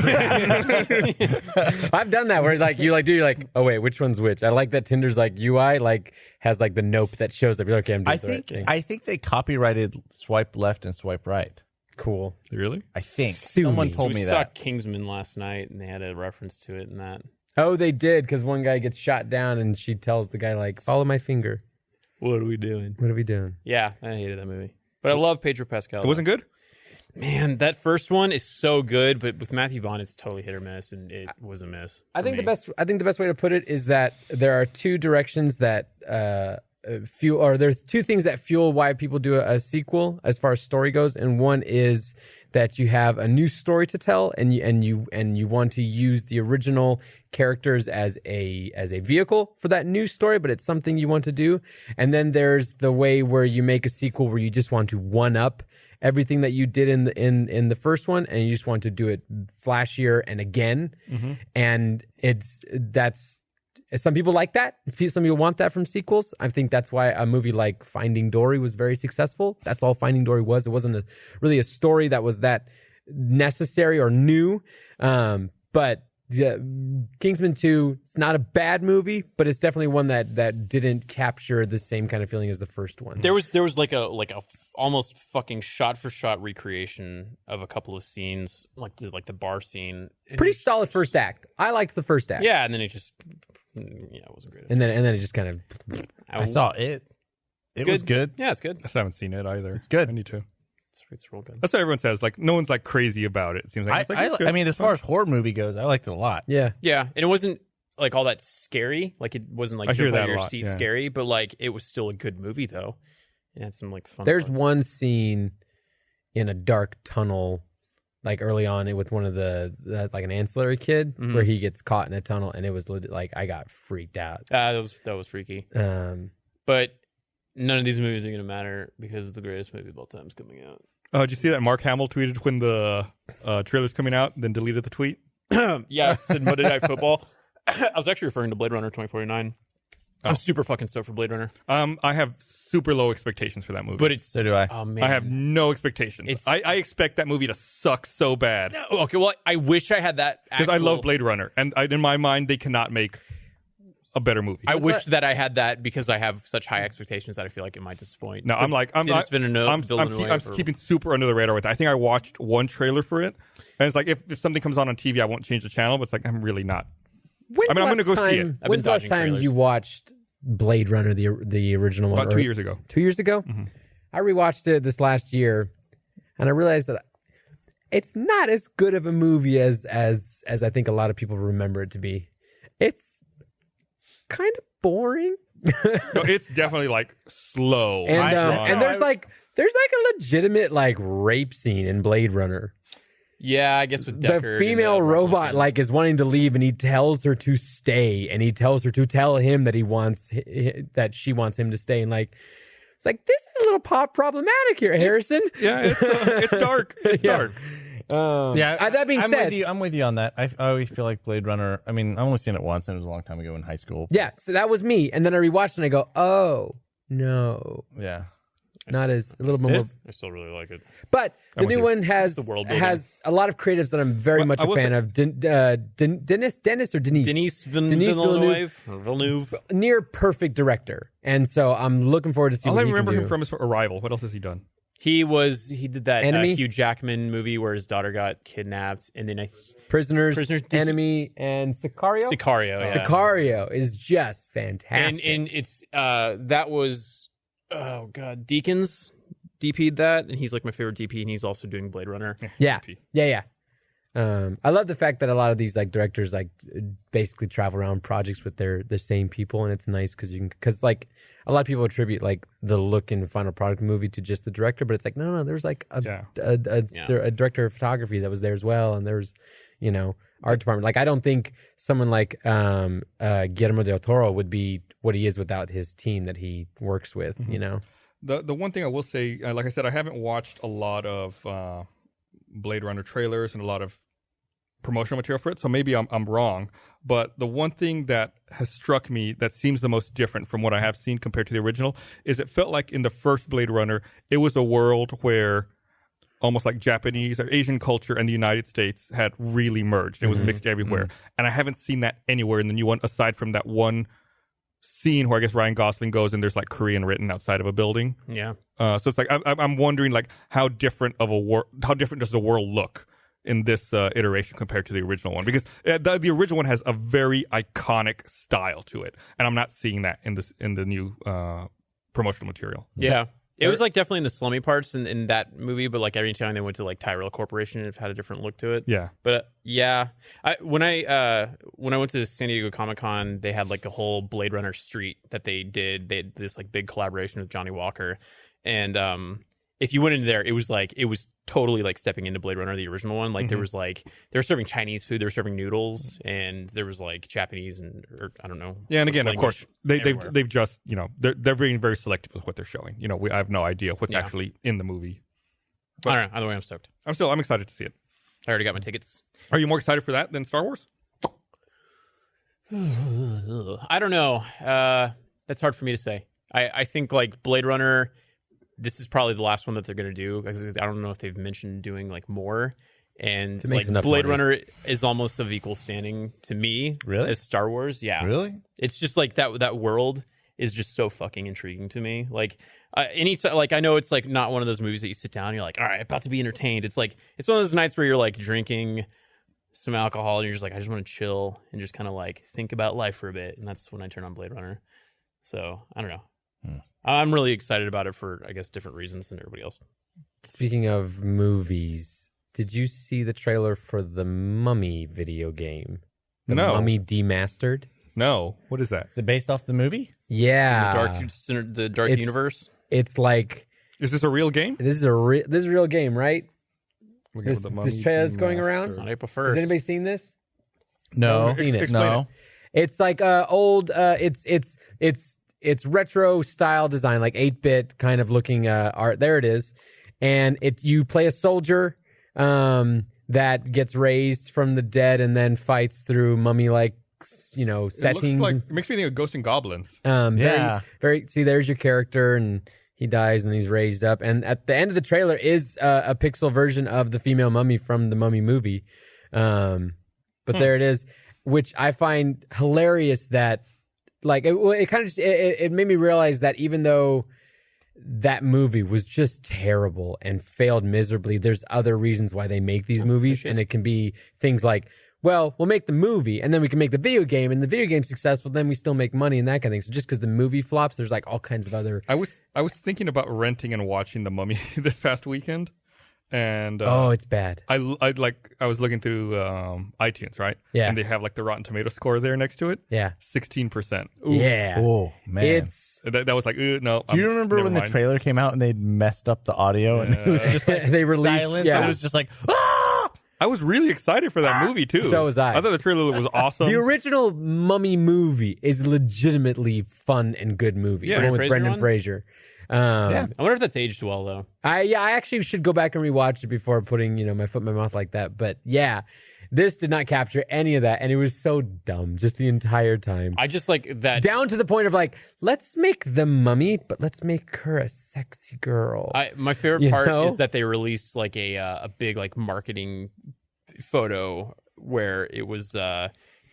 I've done that where like you're like, oh wait, which one's which? I like that Tinder's like UI like has like the nope that shows up. You're like, okay, I'm doing the right thing. I think they copyrighted swipe left and swipe right. Cool. Really? I think Sue someone me. told we me saw that. Kingsman last night, and they had a reference to it in that. Oh, they did because one guy gets shot down and she tells the guy like, follow my finger. What are we doing? What are we doing? Yeah, I hated that movie, but I love Pedro Pascal. It wasn't good? Man, that first one is so good, but with Matthew Vaughn, it's totally hit or miss, and it was a miss. I for think me. the best way to put it is that there are two directions that fuel, or there's two things that fuel why people do a sequel as far as story goes, and one is that you have a new story to tell, and you want to use the original characters as a vehicle for that new story, but it's something you want to do. And then there's the way where you make a sequel where you just want to one up everything that you did in the first one, and you just want to do it flashier and again. And that's some people like that. Some people want that from sequels. I think that's why a movie like Finding Dory was very successful. That's all Finding Dory was. It wasn't really a story that was that necessary or new. But Kingsman 2, it's not a bad movie, but it's definitely one that didn't capture the same kind of feeling as the first one. There was like a almost fucking shot for shot recreation of a couple of scenes, like the bar scene. Pretty solid first act. I liked the first act. Yeah, and then it just it wasn't great. And then it just kind of I saw it. It was good. Yeah, it's good. I still haven't seen it either. It's good. I need to. It's real good. That's what everyone says. Like, no one's like crazy about it. It seems like. It's like, it's good. I mean, as far as horror movie goes, I liked it a lot. yeah. Yeah, and it wasn't like all that scary. Like it wasn't like I hear jump out that of a your lot, seat yeah. scary, but like it was still a good movie though. It had some like fun. There's parts. one scene in a dark tunnel, like early on with one of the like an ancillary kid, where he gets caught in a tunnel, and it was like I got freaked out. that was freaky. But none of these movies are gonna matter because the greatest movie of all time is coming out. Did you see that Mark Hamill tweeted when the trailer's coming out, then deleted the tweet? Yeah, I said Monday Night Football. I was actually referring to Blade Runner 2049. I'm super fucking stoked for Blade Runner. I have super low expectations for that movie. But it's So do I. oh man, I have no expectations. I expect that movie to suck so bad. no, okay. Well, I wish I had that Because I love Blade Runner. And in my mind, they cannot make a better movie. I wish that I had that because I have such high expectations that I feel like it might disappoint. No, But I'm Denis Villeneuve I'm or- keeping super under the radar with it. I think I watched one trailer for it. And it's like, if something comes on TV, I won't change the channel. But it's like, I'm really not. I'm going to go see it. I've When's been the last dodging time trailers. you watched Blade Runner, the original one? About 2 years ago. 2 years ago? I rewatched it this last year, and I realized that it's not as good of a movie as I think a lot of people remember it to be. It's kind of boring. No, it's definitely like slow. And there's like a legitimate like rape scene in Blade Runner. Yeah, I guess with The Deckard female and, robot like is wanting to leave, and he tells her to stay, and he tells her to tell him that that she wants him to stay, and like it's like this is a little problematic here, Harrison. Yeah, it's dark. It's Yeah. dark. That being said, I'm with you on that. I always feel like Blade Runner. I mean, I've only seen it once, and it was a long time ago in high school. yeah, so that was me, and then I rewatched it and I go, oh no. Yeah. Not as a little bit more. I still really like it. But the new one has the world building. has a lot of creatives that I'm very much a fan of. Dennis Denis Villeneuve. Near perfect director, and so I'm looking forward to see. All what I he remember can do. him from is Arrival. What else has he done? He did that Enemy? Hugh Jackman movie where his daughter got kidnapped, and then Prisoners, Prisoners, Enemy, and Sicario. Sicario is just fantastic. And it's that was Deakins DP'd that, and he's like my favorite DP, and he's also doing Blade Runner. Yeah. I love the fact that a lot of these like directors like basically travel around projects with the same people, and it's nice because like a lot of people attribute like the look and final product movie to just the director, but it's like no, there's like a director of photography that was there as well, and there's art department. Like I don't think someone like Guillermo del Toro would be what he is without his team that he works with. The one thing I will say, like I said, I haven't watched a lot of Blade Runner trailers and a lot of promotional material for it, so maybe I'm wrong. But the one thing that has struck me that seems the most different from what I have seen compared to the original is it felt like in the first Blade Runner, it was a world where almost like Japanese or Asian culture and the United States had really merged. It was mixed everywhere. And I haven't seen that anywhere in the new one, aside from that one scene where I guess Ryan Gosling goes and there's like Korean written outside of a building. Yeah. So it's like I'm wondering like how different does the world look in this iteration compared to the original one? Because the original one has a very iconic style to it, and I'm not seeing that in the new promotional material. Yeah. It was like definitely in the slummy parts in that movie, but like every time they went to like Tyrell Corporation, it had a different look to it. Yeah. But when I went to San Diego Comic-Con, they had like a whole Blade Runner street that they did. They had this like big collaboration with Johnny Walker. And if you went into there, it was totally like stepping into Blade Runner, the original one. Like they were serving Chinese food, they were serving noodles, and there was like Japanese or I don't know. Yeah, and again, of course, they've just they're being very selective with what they're showing. I have no idea what's actually in the movie. But I don't know. Either way, I'm stoked. I'm excited to see it. I already got my tickets. Are you more excited for that than Star Wars? I don't know. That's hard for me to say. I think like Blade Runner, this is probably the last one that they're going to do, because I don't know if they've mentioned doing like more. And like Blade Runner is almost of equal standing to me as Star Wars. Yeah. Really? It's just like that world is just so fucking intriguing to me. Like like I know it's like not one of those movies that you sit down and you're like, all right, about to be entertained. It's like, it's one of those nights where you're like drinking some alcohol and you're just like, I just want to chill and just kind of like think about life for a bit. And that's when I turn on Blade Runner. So I don't know. I'm really excited about it for, I guess, different reasons than everybody else. Speaking of movies, did you see the trailer for the Mummy video game? The Mummy Demastered? No. What is that? Is it based off the movie? Yeah. The dark universe? It's like... Is this a real game? This is a real game, right? This trailer that's going around? It's on April 1st. Has anybody seen this? No. Seen it? No. It's like old... It's retro style design, like 8-bit kind of looking art. There it is. And you play a soldier that gets raised from the dead and then fights through mummy-like, settings. It makes me think of Ghosts and Goblins. Very. See, there's your character, and he dies, and he's raised up. And at the end of the trailer is a pixel version of the female mummy from the Mummy movie. But there it is, which I find hilarious that. Like it kind of just, it made me realize that even though that movie was just terrible and failed miserably, there's other reasons why they make these movies, and it can be things like, well, we'll make the movie and then we can make the video game, and the video game's successful, then we still make money and that kind of thing. So just because the movie flops, there's like all kinds of other. I was thinking about renting and watching The Mummy this past weekend. And it's bad. I was looking through iTunes, right? Yeah. And they have like the Rotten Tomato score there next to it. Yeah. 16%. Yeah. Oh man. It's that was like no. Do you remember when the trailer came out and they messed up the audio and it was just like they released silence? Yeah. It was just like ah! I was really excited for that movie too. So was I. I thought the trailer was awesome. The original Mummy movie is legitimately fun and good movie. Yeah. The one with Brendan Fraser. I wonder if that's aged well though. I actually should go back and rewatch it before putting my foot in my mouth like that. But yeah, This did not capture any of that, and it was so dumb just the entire time. I just like that. Down to the point of like, let's make the mummy, but let's make her a sexy girl. My favorite part is that they released like a big like marketing photo where it was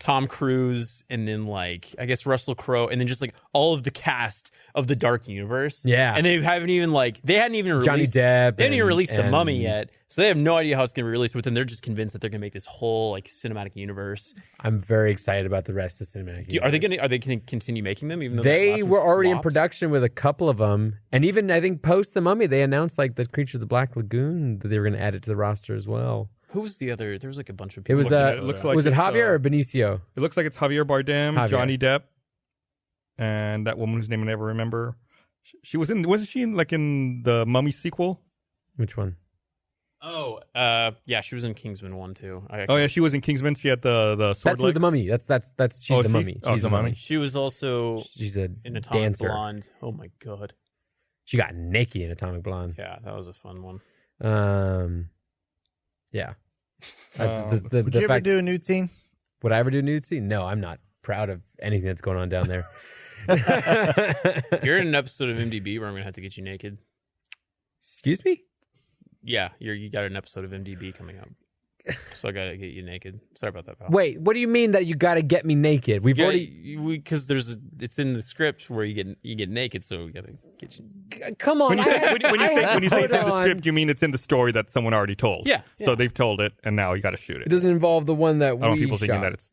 Tom Cruise and then like I guess Russell Crowe and then just like all of the cast of the Dark Universe. Yeah, and they hadn't even released Johnny Depp. They hadn't even released The Mummy yet, so they have no idea how it's going to be released. But then they're just convinced that they're going to make this whole like cinematic universe. I'm very excited about the rest of the cinematic universe. Are they going to continue making them? Even though they were already flopped? in production with a couple of them, and even I think post The Mummy, they announced like the Creature of the Black Lagoon that they were going to add it to the roster as well. Who was the other? There was like a bunch of It people. was it looks like was it it's, Javier or Benicio? It looks like it's Javier Bardem, Javier. Johnny Depp, and that woman whose name I never remember. She wasn't she in the Mummy sequel? Which one? Oh, yeah, she was in Kingsman 1 too. Oh yeah, she was in Kingsman. She had the sword That's legs. the Mummy. That's she's Oh, the she? Mummy. Oh, She's the the Mummy. mummy. She was also She's a in Atomic dancer. Blonde. Oh my god. She got naked in Atomic Blonde. Yeah, that was a fun one. Yeah. That's the Would you ever fact. do a nude scene? Would I ever do a nude scene? No, I'm not proud of anything that's going on down there. You're in an episode of MDB where I'm gonna have to get you naked. Excuse me? Yeah, you got an episode of MDB coming up, so I gotta get you naked. Sorry about that, pal. Wait, what do you mean that you got to get me naked? We've already. Because it's in the script where you get naked, so we gotta get you. Come on. When you say it's in the on. script, you mean it's in the story that someone already told. Yeah. So they've told it, and now you got to shoot It it. doesn't involve the one that I don't want we people thinking shot. that it's.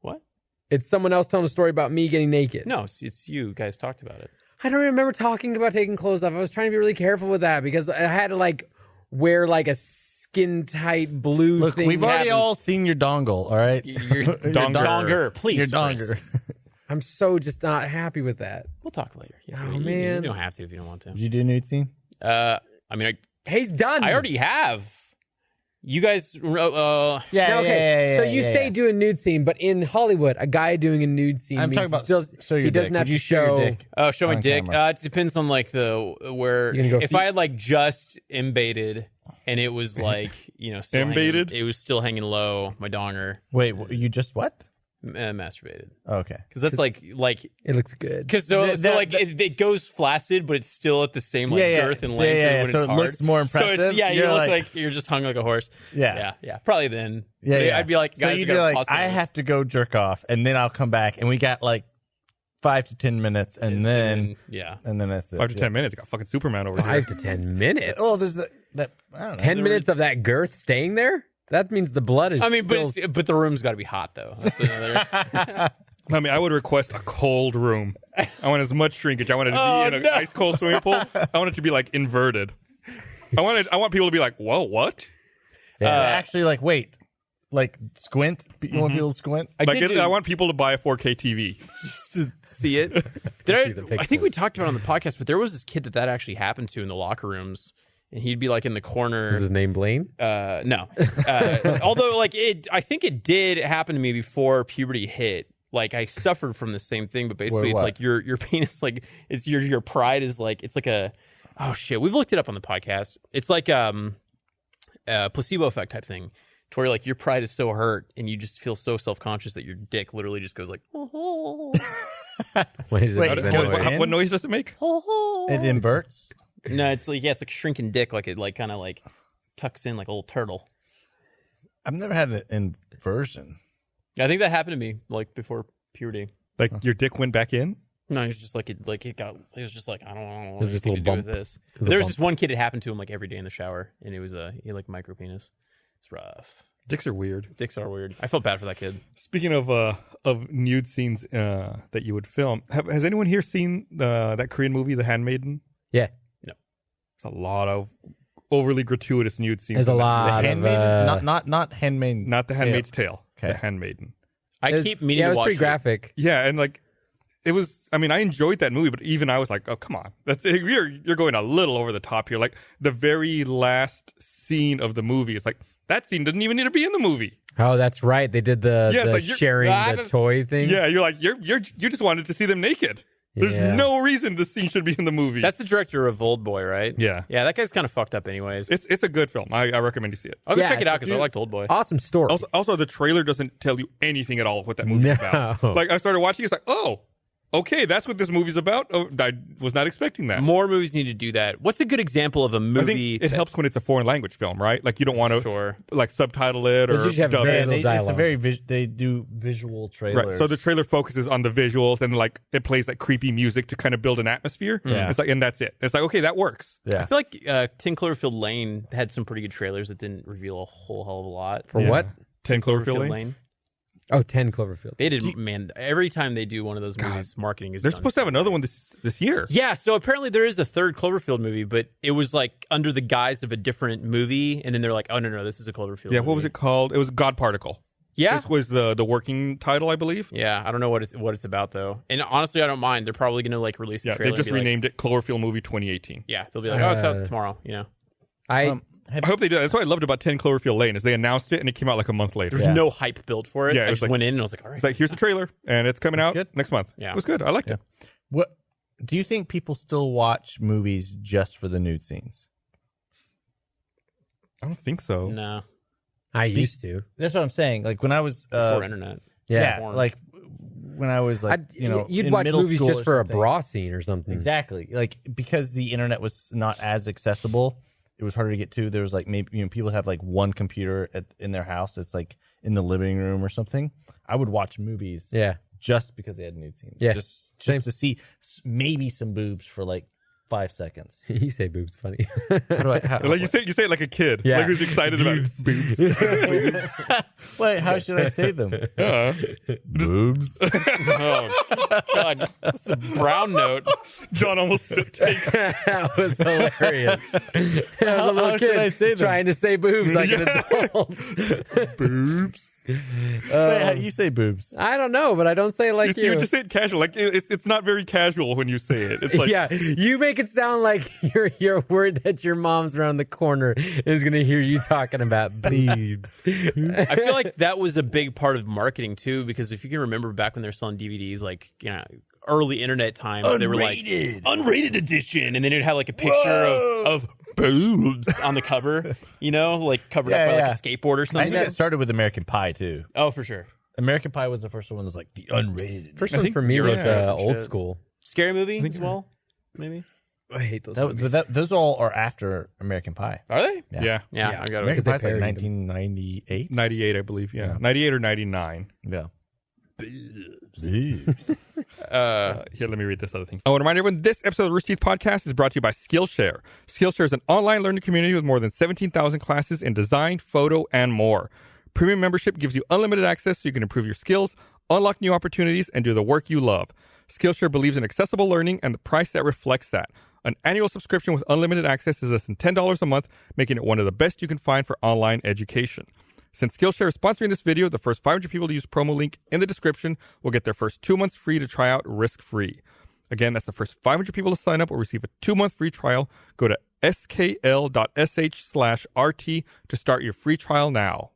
What? It's someone else telling a story about me getting naked. No, it's you guys talked about it. I don't remember talking about taking clothes off. I was trying to be really careful with that because I had to like wear like a skin tight blue Look, thing. we've already all seen your dongle, all right? Your Donger. donger, please. Your Chris. donger. I'm so just not happy with that. We'll talk later. Yes, Oh, you man. don't have to if you don't want to. Did you do a nude scene? I mean, He's done. I already have. You guys, Yeah, No, okay. yeah, so you say yeah. do a nude scene, but in Hollywood, a guy doing a nude scene I'm means talking about he still, show your he doesn't dick. have Would you to show. your dick? show my on dick. camera? It depends on like where. You gonna go if feet? I had like just embaited and it was like still Embaited? it was still hanging low. My donger Wait, you just what? masturbated Okay. because that's like It looks good. because it goes flaccid, but it's still at the same like Yeah, yeah. girth and Yeah, length yeah, when so it's it hard. looks more So impressive. it's, you You're look like- like you're just hung like a horse. Yeah. yeah. Probably then. Yeah. I'd be like, guys, so we you'd gotta be like, pause for I this. have to go jerk off, and then I'll come back, and we got like 5 to 10 minutes, and then yeah. that's it. 5 to 10 minutes. You got fucking Superman over here. 5 to 10 minutes. Oh, there's that. I don't know. 10 minutes of that girth staying there? That means the blood is. I mean, still... but the room's got to be hot though. That's another. I mean, I would request a cold room. I want as much shrinkage. I want it to be in an ice cold swimming pool. I want it to be like inverted. I want people to be like, whoa, what? Actually, like, wait, like squint. You want people to squint? I want people to buy a 4K TV. Just to see it. I think we talked about it on the podcast, but there was this kid that actually happened to in the locker rooms, and he'd be like in the corner. Is his name Blaine? No. Although, like I think it did happen to me before puberty hit. Like I suffered from the same thing, but basically it's what? like your penis, like it's your pride is like it's like a oh shit. We've looked it up on the podcast. It's like a placebo effect type thing. To where like your pride is so hurt and you just feel so self-conscious that your dick literally just goes like Wait, What noise does it make? It inverts. no, it's like it's like shrinking dick, like it like kind of like tucks in like a little turtle. I've never had an inversion. I think that happened to me like before puberty. Like your dick went back in? No, it was just like it was just like I don't know. It was just a anything little to do with bump. this. It was a There was bump. this one kid it happened to him like every day in the shower, and it was he had like micro penis. It's rough. Dicks are weird. Dicks are weird. I felt bad for that kid. Speaking of nude scenes that you would film, has anyone here seen that Korean movie, The Handmaiden? Yeah. It's a lot of overly gratuitous nude scenes. There's a in that lot movie. of. Handmaiden, not Handmaiden. Not The Handmaid's Tale. Okay. The Handmaiden. I keep meaning it to was watch pretty graphic. Yeah, and like it was. I mean, I enjoyed that movie, but even I was like, "Oh, come on, you're going a little over the top here." Like the very last scene of the movie is like that scene didn't even need to be in the movie. Oh, that's right. They did the Yeah, it's like sharing the toy thing. Yeah, you're like you just wanted to see them naked. There's Yeah. no reason this scene should be in the movie. That's the director of Old Boy, right? Yeah. Yeah, that guy's kind of fucked up anyways. It's a good film. I recommend you see it. I'll go Yeah, check it out because I dude, liked Old Boy. Awesome story. Also, the trailer doesn't tell you anything at all what that movie's about. Like, I started watching, it's like, oh, okay, that's what this movie's about. Oh, I was not expecting that. More movies need to do that. What's a good example of a I movie? think it helps when it's a foreign language film, right? Like, you don't want to Sure. like subtitle it They or usually have dub very it. little dialogue. It's a very they do visual trailers. Right. So the trailer focuses on the visuals and like it plays like creepy music to kind of build an atmosphere. Yeah. It's like, and that's it. It's like, okay, that works. I yeah. feel like 10 Cloverfield Lane had some pretty good trailers that didn't reveal a whole hell of a lot. For what? 10 Cloverfield Lane. Oh, 10 Cloverfield. They did, man. Every time they do one of those movies, marketing is They're done supposed to have another one this year. Yeah, so apparently there is a third Cloverfield movie, but it was like under the guise of a different movie, and then they're like, "Oh no, this is a Cloverfield." Yeah. movie. What was it called? It was God Particle. Yeah, This was the working title, I believe. yeah. I don't know what it's about though, and honestly, I don't mind. They're probably gonna like release the Yeah. trailer. They just and be renamed it Cloverfield Movie 2018. Like, yeah, they'll be like, "Oh, it's out tomorrow." You know, I I hope they do. That's what I loved about 10 Cloverfield Lane is they announced it and it came out like a month later. there's no hype built for it. Yeah, it I was just like- went in and I was like, "All right." It's like, here's the trailer and it's coming out good. next month. Yeah. It was good. I liked it. What do you think people still watch movies just for the nude scenes? I don't think so. No, used to. That's what I'm saying. Like when I was before internet. yeah, porn. like when I was like, you'd in watch middle movies school just or for a something. bra scene or something. Exactly. Like because the internet was not as accessible, it was harder to get to. There was like maybe people have like one computer in their house. It's like in the living room or something. I would watch movies Yeah. just because they had nude scenes. Yeah. Just Same. to see maybe some boobs for like 5 seconds. You say boobs funny. How do I? Like you say it like a kid. Yeah. Like who's excited about it. Boobs. Wait, how should I say them? Boobs. Oh God, that's the brown note. John almost spit take. That was hilarious. I was a little how kid should I say them? trying to say boobs like an adult. Boobs. Wait, how you say boobs? I don't know, but I don't say it like You you. just say it casual. Like it's not very casual when you say it. It's like Yeah, you make it sound like you're worried that your mom's around the corner and is going to hear you talking about boobs. I feel like that was a big part of marketing too, because if you can remember back when they were selling DVDs, like early internet times, they were like unrated edition, and then it'd have like a picture of boobs on the cover, like covered up by like a skateboard or I something. think it started with American Pie too. Oh, for sure. American Pie was the first one that was like the unrated. First one for me was yeah, old shit. school. Scary movie as well, maybe. I hate those. Those all are after American Pie. Are they? yeah. Yeah, Yeah. I got American it. they Pie's like parodied 1998. 98, I believe. Yeah. 98 or 99. Yeah. Here, let me read this other thing. I want to remind everyone this episode of the Rooster Teeth Podcast is brought to you by Skillshare. Skillshare is an online learning community with more than 17,000 classes in design, photo, and more. Premium membership gives you unlimited access so you can improve your skills, unlock new opportunities, and do the work you love. Skillshare believes in accessible learning and the price that reflects that. An annual subscription with unlimited access is less than $10 a month, making it one of the best you can find for online education. Since Skillshare is sponsoring this video, the first 500 people to use promo link in the description will get their first 2 months free to try out risk-free. Again, that's the first 500 people to sign up will receive a 2-month free trial. Go to skl.sh/RT to start your free trial now.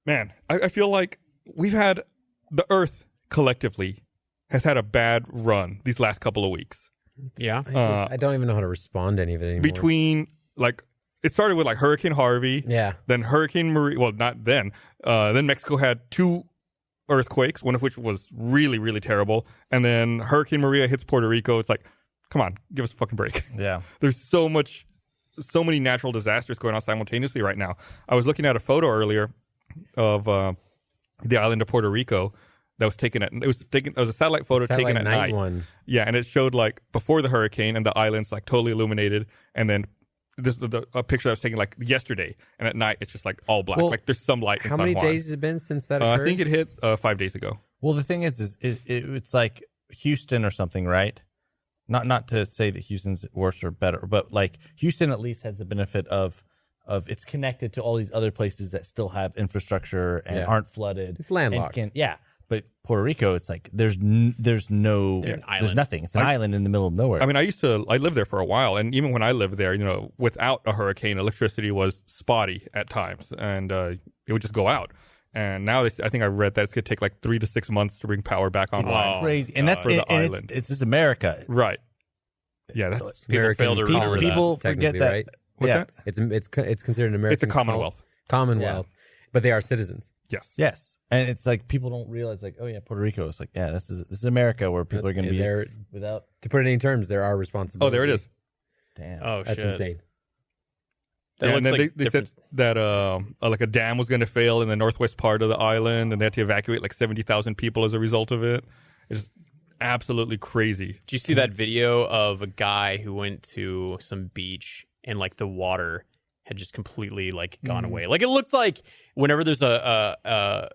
Man, I feel like the Earth collectively has had a bad run these last couple of weeks. Yeah. I don't even know how to respond to any of it anymore. Between, it started with Hurricane Harvey. Yeah. Then Hurricane Maria. Well, not then. Then Mexico had 2 earthquakes, one of which was really, really terrible. And then Hurricane Maria hits Puerto Rico. It's like, come on, give us a fucking break. Yeah. There's so many natural disasters going on simultaneously right now. I was looking at a photo earlier of the island of Puerto Rico that was taken it was a satellite photo taken at night. One. Yeah, and it showed before the hurricane and the island's totally illuminated, and then this is a picture I was taken yesterday, and at night it's just all black. Well, there's some light in How San many Juan. days has it been since that I occurred? think it hit 5 days ago. Well, the thing is it's like Houston or something, right? Not to say that Houston's worse or better, but Houston at least has the benefit of it's connected to all these other places that still have infrastructure and aren't flooded. It's landlocked. But Puerto Rico, it's there's an there's island. nothing. It's an island in the middle of nowhere. I mean, I lived there for a while, and even when I lived there, without a hurricane, electricity was spotty at times, and it would just go out. And now I think I read that it's going to take like 3 to 6 months to bring power back online. Crazy. And that's for the island. It's just America. Right. Yeah, that's People fail to remember that. People forget that. Right? what's Yeah. that? It's considered an American. It's a Commonwealth. Commonwealth, but they are citizens. Yes. Yes. And it's like people don't realize, like, oh yeah, Puerto Rico. It's like, yeah, this is America, where people are going to be there without. To put it in any terms, there are responsibilities. Oh, there it is. Damn. Oh That's shit! insane. That Yeah, looks and then like they said that like a dam was going to fail in the northwest part of the island, and they had to evacuate like 70,000 people as a result of it. It's absolutely crazy. Did you see that video of a guy who went to some beach and like the water had just completely like gone away? Like it looked like whenever there's a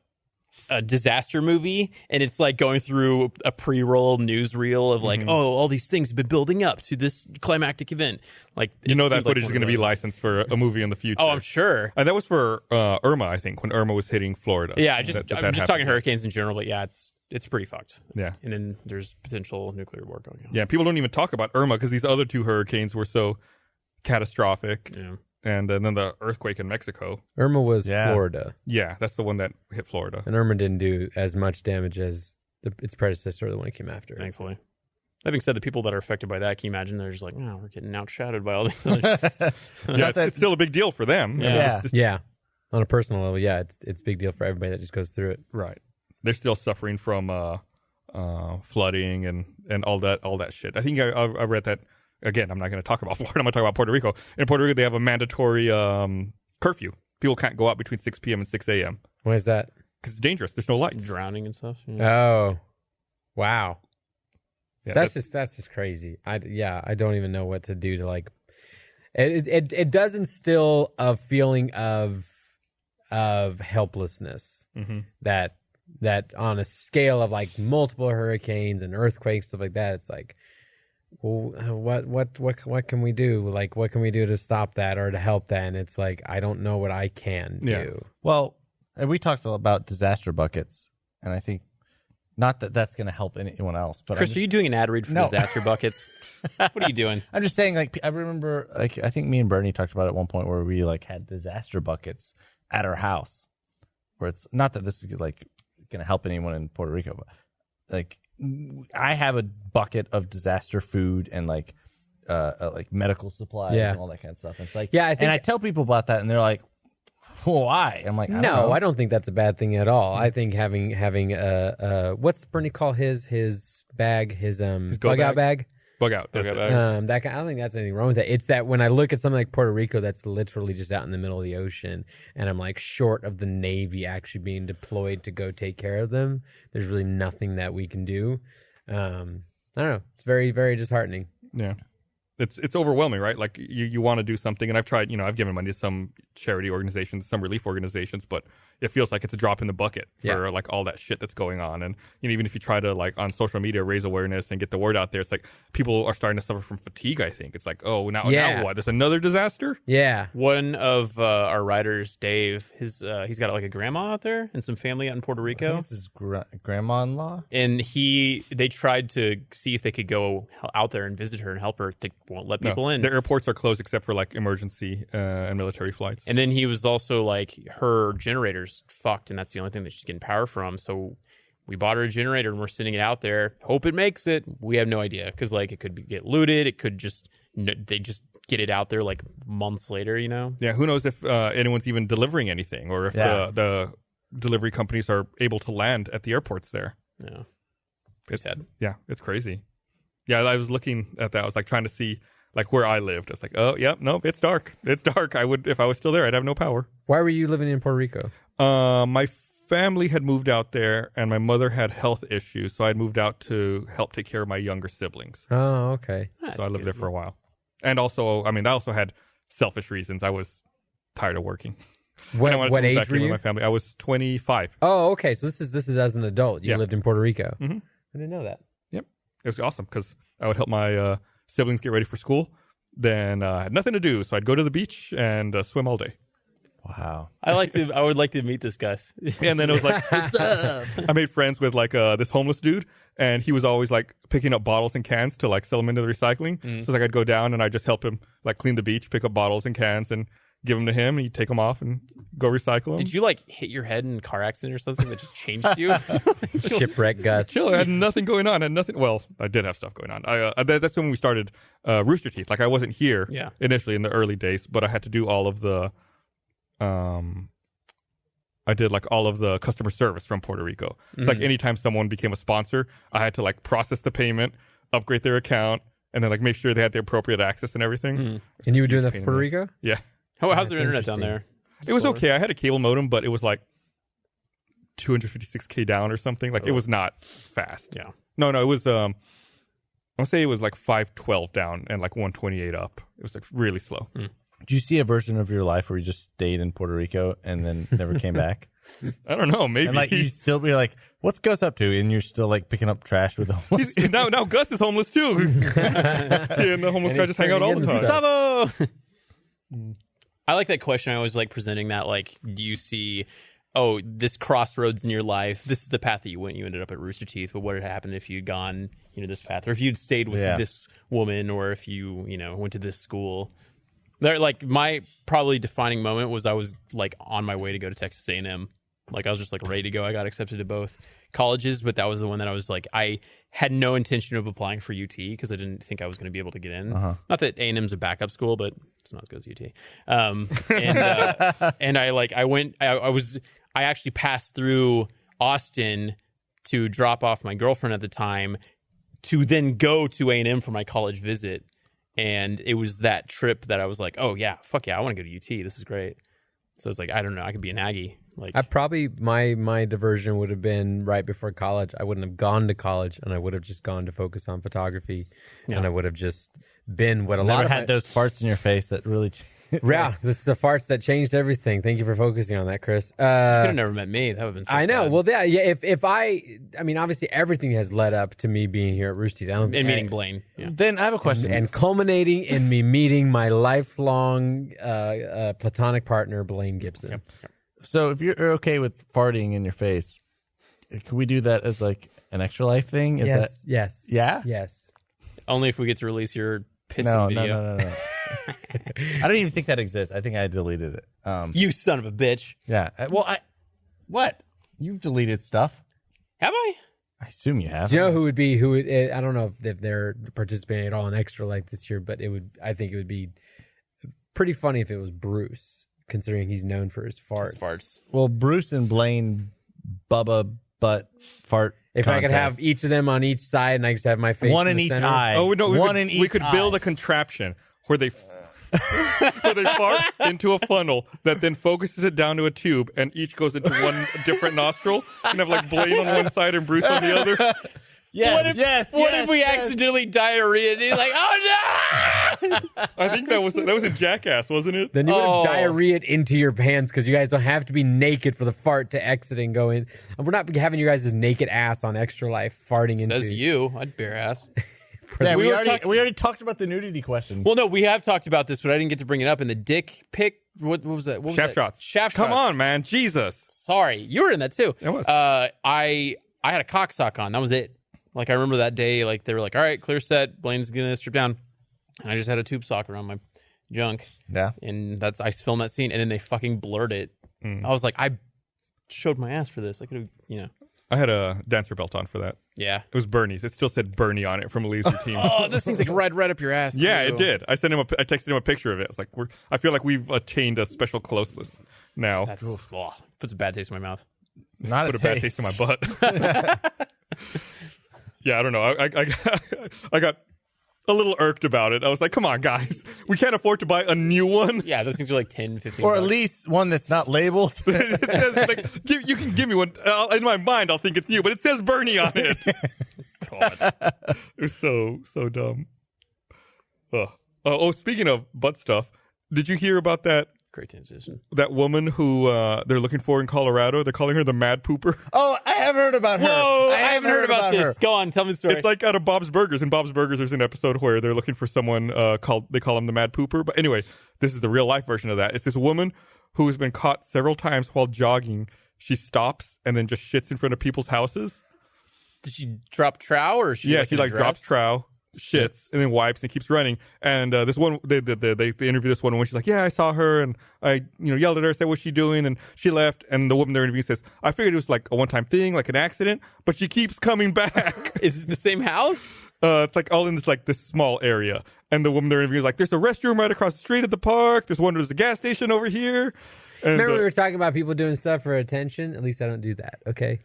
disaster movie and it's like going through a pre-roll newsreel of like, oh, all these things have been building up to this climactic event. Like You know that seems like footage is one going to of be those. licensed for a movie in the future. Oh, I'm sure. And that was for Irma, I think, when Irma was hitting Florida. Yeah, That I'm just happened. talking hurricanes in general, but yeah, it's pretty fucked. Yeah. And then there's potential nuclear war going on. Yeah, people don't even talk about Irma because these other two hurricanes were so catastrophic. Yeah. And then the earthquake in Mexico. Irma was Yeah. Florida, Yeah, that's the one that hit Florida. and Irma didn't do as much damage as its predecessor, the one it came after. Thankfully. That being said, the people that are affected by that, can you imagine? They're just like, oh, we're getting outshadowed by all these other. Yeah, it's still a big deal for them. Yeah. Yeah. Yeah, on a personal level, yeah, it's a big deal for everybody that just goes through it. Right. They're still suffering from flooding and all that shit. I think I read that. Again, I'm not going to talk about Florida. I'm going to talk about Puerto Rico. In Puerto Rico, they have a mandatory curfew. People can't go out between 6 p.m. and 6 a.m. Why is that? because it's dangerous. There's no lights. Drowning and stuff. Yeah. Oh, wow. Yeah, That's just crazy. I don't even know what to do to like. It does instill a feeling of helplessness that on a scale of like multiple hurricanes and earthquakes, stuff like that. It's like, well, what can we do? Like, what can we do to stop that or to help that? And it's like, I don't know what I can do. Yeah. Well, and we talked about disaster buckets, and I think not that that's going to help anyone else. But Chris, are you doing an ad read for No. disaster buckets? What are you doing? I'm just saying, like, I remember, like, I think me and Bernie talked about it at one point where we like had disaster buckets at our house, where it's not that this is like going to help anyone in Puerto Rico, but like I have a bucket of disaster food and like medical supplies Yeah. and all that kind of stuff. And it's like, Yeah, I think- and I tell people about that, and they're like, "Why?" I'm like, No, I don't think that's a bad thing at all. I think having what's Bernie call his bag, his go bug out bag. Bug out. That's Bug it. out. I don't think that's anything wrong with that. It's that when I look at something like Puerto Rico, that's literally just out in the middle of the ocean, and I'm like short of the Navy actually being deployed to go take care of them. There's really nothing that we can do. I don't know. It's very, very disheartening. Yeah. It's overwhelming, right? Like you want to do something, and I've tried, I've given money to some charity organizations, some relief organizations, but it feels like it's a drop in the bucket for like all that shit that's going on. And even if you try to like on social media raise awareness and get the word out there, it's like people are starting to suffer from fatigue. I think it's like, oh, now what? There's another disaster. Yeah. One of our writers, Dave, he's got like a grandma out there and some family out in Puerto I Rico. think it's his grandma-in-law. And they tried to see if they could go out there and visit her and help her. They won't let people in. The airports are closed except for like emergency and military flights. And then he was also like, her generator's fucked, and that's the only thing that she's getting power from. So we bought her a generator, and we're sending it out there. Hope it makes it. We have no idea, because like it could get looted. It could they just get it out there like months later. Yeah, who knows if anyone's even delivering anything, or if the delivery companies are able to land at the airports there. Yeah, It's crazy. Yeah, I was looking at that. I was like trying to see like where I lived. It's like, oh, yeah, nope, it's dark. It's dark. If I was still there, I'd have no power. Why were you living in Puerto Rico? My family had moved out there, and my mother had health issues, so I'd moved out to help take care of my younger siblings. Oh, okay. So I lived there for a while. And also, I also had selfish reasons. I was tired of working. What And I wanted to move age back were in with you? my family. I was 25. Oh, okay. So this is as an adult. You Yeah. lived in Puerto Rico. Mhm. I didn't know that. Yep. It was awesome because I would help my siblings get ready for school. Then I had nothing to do, so I'd go to the beach and swim all day. Wow. I would like to meet this guy. And then it was like, what's up? I made friends with like this homeless dude, and he was always like picking up bottles and cans to like sell them into the recycling. So it's like I'd go down and I'd just help him like clean the beach, pick up bottles and cans, and give them to him, and he'd take them off and go recycle them. Did you like hit your head in a car accident or something that just changed you? Shipwreck Gus. Chill. I had nothing going on. I had nothing. Well, I did have stuff going on. That's when we started Rooster Teeth. Like I wasn't here initially in the early days, but I had to do all of the, I did like all of the customer service from Puerto Rico. It's like anytime someone became a sponsor, I had to like process the payment, upgrade their account, and then like make sure they had the appropriate access and everything. And you were doing that for Puerto Rico? Yeah. How's their internet down there? It was okay. I had a cable modem, but it was like 256K down or something. Like it was not fast. Yeah. No, it was I would say it was like 512 down and like 128 up. It was like really slow. Did you see a version of your life where you just stayed in Puerto Rico and then never came back? I don't know, maybe. And like you still be like, what's Gus up to? And you're still like picking up trash with the homeless. now Gus is homeless too. And the homeless guy just hang out all the time. Gustavo! I like that question. I always like presenting that. Like, do you see, this crossroads in your life? This is the path that you went. You ended up at Rooster Teeth. But what had happened if you'd gone, this path, or if you'd stayed with this woman, or if you, went to this school? There, like my probably defining moment was I was like on my way to go to Texas A&M. Like I was just like ready to go. I got accepted to both colleges, but that was the one that I was like, I had no intention of applying for UT because I didn't think I was going to be able to get in. Not that A&M's a backup school, but it's not as good as UT. And I actually passed through Austin to drop off my girlfriend at the time to then go to A&M for my college visit. And it was that trip that I was like, oh yeah, fuck yeah, I want to go to UT. This is great. So it's like, I don't know, I could be an Aggie. Like I probably my diversion would have been right before college. I wouldn't have gone to college, and I would have just gone to focus on photography, and I would have just been what a lot of had those farts in your face that really. Yeah, it's the farts that changed everything. Thank you for focusing on that, Chris. You could have never met me. That would have been so I know. sad. Well, yeah. If I mean, obviously, everything has led up to me being here at Rooster Teeth. And meeting Blaine. Yeah. Then I have a question. And culminating in me meeting my lifelong platonic partner, Blaine Gibson. Yep. So if you're okay with farting in your face, can we do that as like an extra life thing? Yes. Yeah? Yes. Only if we get to release your pissing video. No. I don't even think that exists. I think I deleted it. You son of a bitch. Yeah. What? You've deleted stuff. Have I? I assume you have. Do you know I don't know if they're participating at all in Extra Life this year, but I think it would be pretty funny if it was Bruce, considering he's known for his farts. Well, Bruce and Blaine, Bubba, butt, fart. If contest. I could have each of them on each side and I just have my face one in the each center. eye. Oh no, we could eye. build a contraption where they fart into a funnel that then focuses it down to a tube, and each goes into one different nostril, and have like Blaine on one side and Bruce on the other. What if we accidentally diarrhea? And he's like, oh no! I think that was a Jackass, wasn't it? Then you would have diarrheaed into your pants because you guys don't have to be naked for the fart to exit and go in. And we're not having you guys' naked ass on Extra Life farting into. Says you. I'd bare ass. Yeah, we already talked about the nudity question. Well, no, we have talked about this, but I didn't get to bring it up. And the dick pic, what was that? Shaft shots. Shaft Come shots. on, man. Jesus. Sorry. You were in that too. I was. I had a cock sock on. That was it. Like, I remember that day, like, they were like, all right, clear set. Blaine's going to strip down. And I just had a tube sock around my junk. Yeah. And I filmed that scene, and then they fucking blurred it. I was like, I showed my ass for this. I could have, I had a dancer belt on for that. Yeah. It was Bernie's. It still said Bernie on it from a laser team. Oh, this thing's like right up your ass. Yeah, too. it did. I texted him a picture of it. It's like I feel like we've attained a special closeness now. That's puts a bad taste in my mouth. Not Put a bad taste in my butt. Yeah, I don't know. I got a little irked about it. I was like, come on, guys. We can't afford to buy a new one. Yeah, those things are like 10, 15 or at bucks. least one that's not labeled. It says, like, you can give me one. In my mind, I'll think it's you, but it says Bernie on it. God. It was so dumb. Speaking of butt stuff, did you hear about that Great transition. That woman who they're looking for in Colorado? They're calling her the Mad Pooper. Oh, I have heard about her. Whoa, I haven't heard about this. Go on, tell me the story. It's like out of Bob's Burgers. In Bob's Burgers, there's an episode where they're looking for someone they call him the Mad Pooper. But anyway, this is the real life version of that. It's this woman who has been caught several times while jogging. She stops and then just shits in front of people's houses. Did she drop trow or? She drops trow shits and then wipes and keeps running. And this one, they interview this one woman. She's like, "Yeah, I saw her and I yelled at her, said what's she doing, and she left." And the woman they're interviewing says, "I figured it was like a one-time thing, like an accident, but she keeps coming back." Is it the same house? It's like all in this small area. And the woman they're interviewing is like, "There's a restroom right across the street at the park. There's a gas station over here." And, Remember we were talking about people doing stuff for attention? At least I don't do that, okay?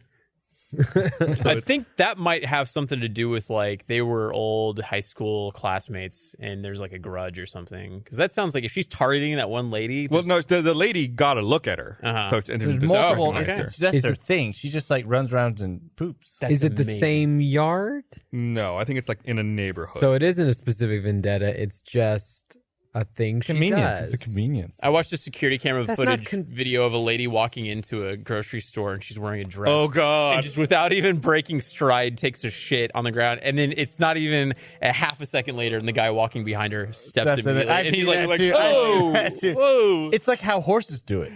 I think that might have something to do with like they were old high school classmates and there's like a grudge or something. Because that sounds like if she's targeting that one lady. Well, no, the lady got to look at her. Uh-huh. So, and There's this multiple. person right there. That's their thing. She just like runs around and poops. That's Is it the amazing. same yard? No, I think it's like in a neighborhood. So it isn't a specific vendetta. It's just a thing she Convenience. does. It's a convenience. I watched a security camera That's not footage video of a lady walking into a grocery store and she's wearing a dress. Oh, God. And just without even breaking stride, takes a shit on the ground. And then it's not even a half a second later, and the guy walking behind her steps That's immediately. it. And he's like, I see whoa, that too. whoa. It's like how horses do it.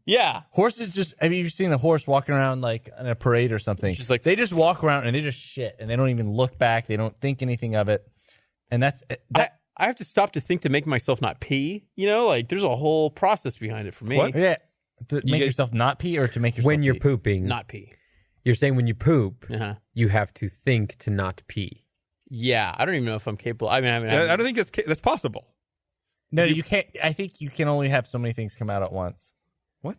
Yeah. Horses just, have you seen a horse walking around like in a parade or something? Just like- they just walk around and they just shit and they don't even look back. They don't think anything of it. And that's that. I have to stop to think to make myself not pee. Like there's a whole process behind it for me. What? Yeah. To make guys- yourself not pee or to make yourself When you're pee? pooping, Not pee. you're saying when you poop, Uh-huh. you have to think to not pee. Yeah. I don't even know if I'm capable. I I don't think that's possible. No, you can't. I think you can only have so many things come out at once. What?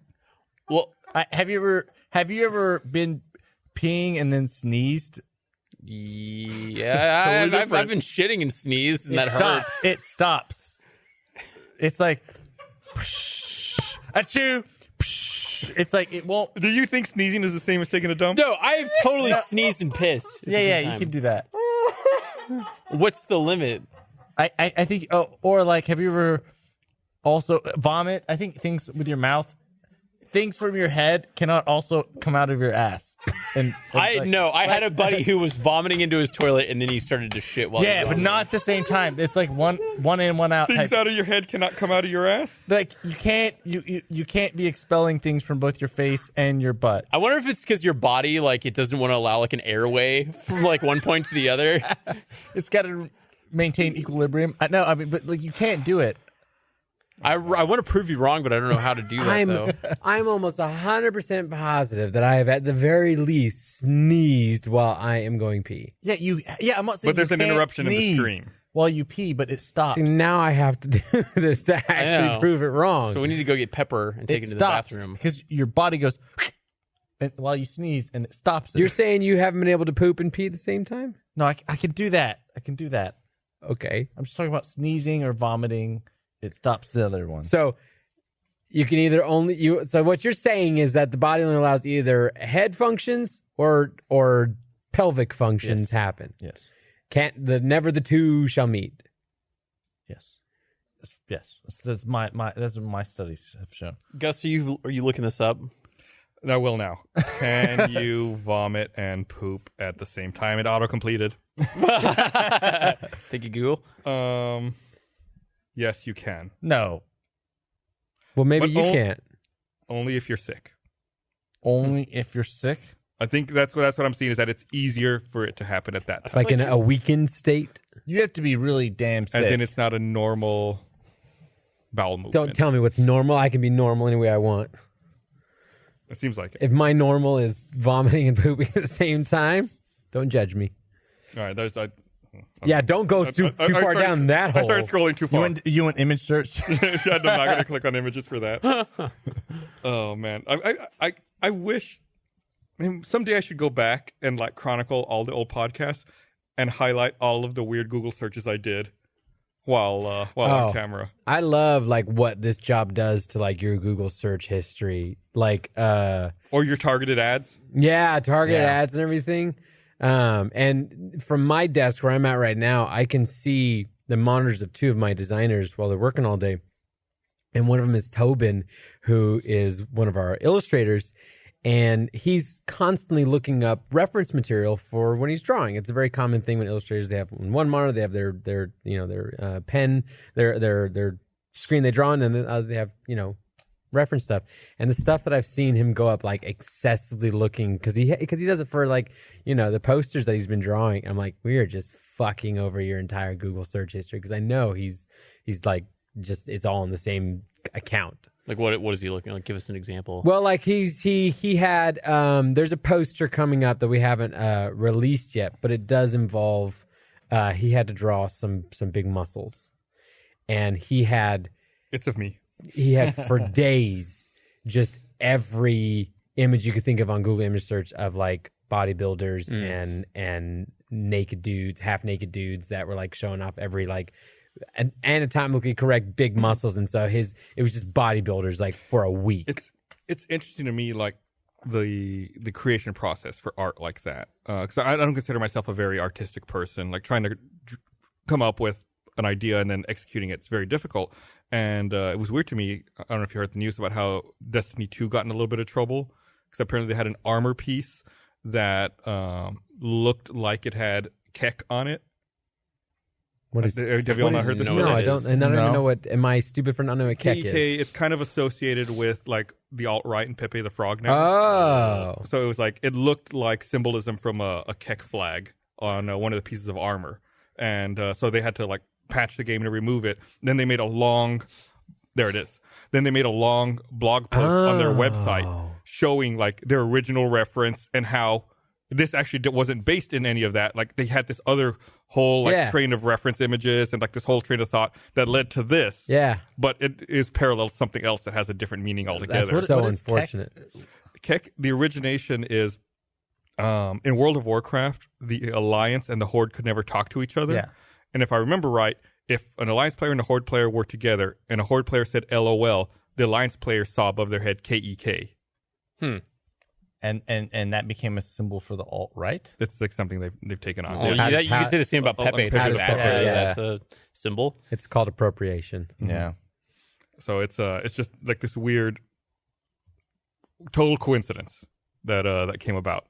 well, Have you ever been peeing and then sneezed? yeah, I've been shitting and sneezed, and that hurts. It stops. It's like, achoo. It's like it won't. Do you think sneezing is the same as taking a dump? No, I have totally sneezed and pissed. at the Yeah, same yeah, you time. can do that. What's the limit? I think. Oh, or like, have you ever also vomit? I think things with your mouth, things from your head cannot also come out of your ass. And I had a buddy who was vomiting into his toilet, and then he started to shit while. Yeah, he was but vomiting. not at the same time. It's like one in, one out. Things type. out of your head cannot come out of your ass? Like you can't be expelling things from both your face and your butt. I wonder if it's because your body, like, it doesn't want to allow like an airway from like one point to the other. It's got to maintain equilibrium. But like you can't do it. I want to prove you wrong, but I don't know how to do that though. I'm almost 100% positive that I have at the very least sneezed while I am going pee. Yeah, I'm not saying But there's you an can't interruption in the sneeze stream. while you pee, but it stops. See, now I have to do this to know. actually prove it wrong. So we need to go get Pepper and take it to the stops bathroom. because your body goes and, while you sneeze and it stops. You're saying you haven't been able to poop and pee at the same time? No, I can do that. I can do that. Okay. I'm just talking about sneezing or vomiting. It stops the other one. So you can either so what you're saying is that the body only allows either head functions or pelvic functions happen. Yes. Never the two shall meet. Yes. Yes. That's what my studies have shown. Gus, are you looking this up? I will now. Can you vomit and poop at the same time? It auto-completed. Think you Google? Yes, you can. No. Well, maybe But you can't. Only if you're sick. Only if you're sick. I think that's what I'm seeing is that it's easier for it to happen at that time. Like in a weakened state. You have to be really damn sick. As in, it's not a normal bowel movement. Don't tell me what's normal. I can be normal any way I want. It seems like it. If my normal is vomiting and pooping at the same time, don't judge me. All right, there's. Yeah, don't go too far started- down that hole. I started scrolling too far. you went image search. Yeah, I'm not going to click on images for that. Oh man, I wish. I mean, someday I should go back and like chronicle all the old podcasts and highlight all of the weird Google searches I did while on camera. I love like what this job does to like your Google search history, like Or your targeted ads. targeted ads and everything. And from my desk where I'm at right now, I can see the monitors of two of my designers while they're working all day. And one of them is Tobin, who is one of our illustrators. And he's constantly looking up reference material for when he's drawing. It's a very common thing when illustrators, they have on one monitor, they have their pen, their screen they draw on, and then they have, reference stuff. And the stuff that I've seen him go up like excessively looking, because he does it for like, the posters that he's been drawing. I'm like, we are just fucking over your entire Google search history because I know he's like just it's all in the same account. Like what is he looking like? Give us an example. Well, like he had there's a poster coming up that we haven't released yet, but it does involve he had to draw some big muscles, and It's of me. he had for days just every image you could think of on Google image search of like bodybuilders and naked dudes, half naked dudes that were like showing off every like anatomically correct big muscles, and so it was just bodybuilders like for a week. It's interesting to me, like the creation process for art like that, because I don't consider myself a very artistic person. Like trying to come up with an idea and then executing it's very difficult. And it was weird to me. I don't know if you heard the news about how Destiny 2 got in a little bit of trouble because apparently they had an armor piece that looked like it had Kek on it. What is? Have you all not heard this? No, I don't. And I don't even know what. Am I stupid for not knowing what Kek is? It's kind of associated with like the alt-right and Pepe the Frog now. Oh, So it was like it looked like symbolism from a Kek flag on one of the pieces of armor, and so they had to like patch the game to remove it. Then they made a long, there it is. Then they made a long blog post on their website showing like their original reference and how this actually wasn't based in any of that. Like they had this other whole like train of reference images and like this whole train of thought that led to this. Yeah, but it is parallel to something else that has a different meaning altogether. That's so unfortunate. Kek, the origination is in World of Warcraft, the Alliance and the Horde could never talk to each other. Yeah. And if I remember right, if an Alliance player and a Horde player were together and a Horde player said LOL, the Alliance player saw above their head KEK. And that became a symbol for the alt-right? It's like something they've taken on. Oh, you can say the same about Pepe. That's a symbol. It's called appropriation. Yeah. So it's just like this weird total coincidence that came about.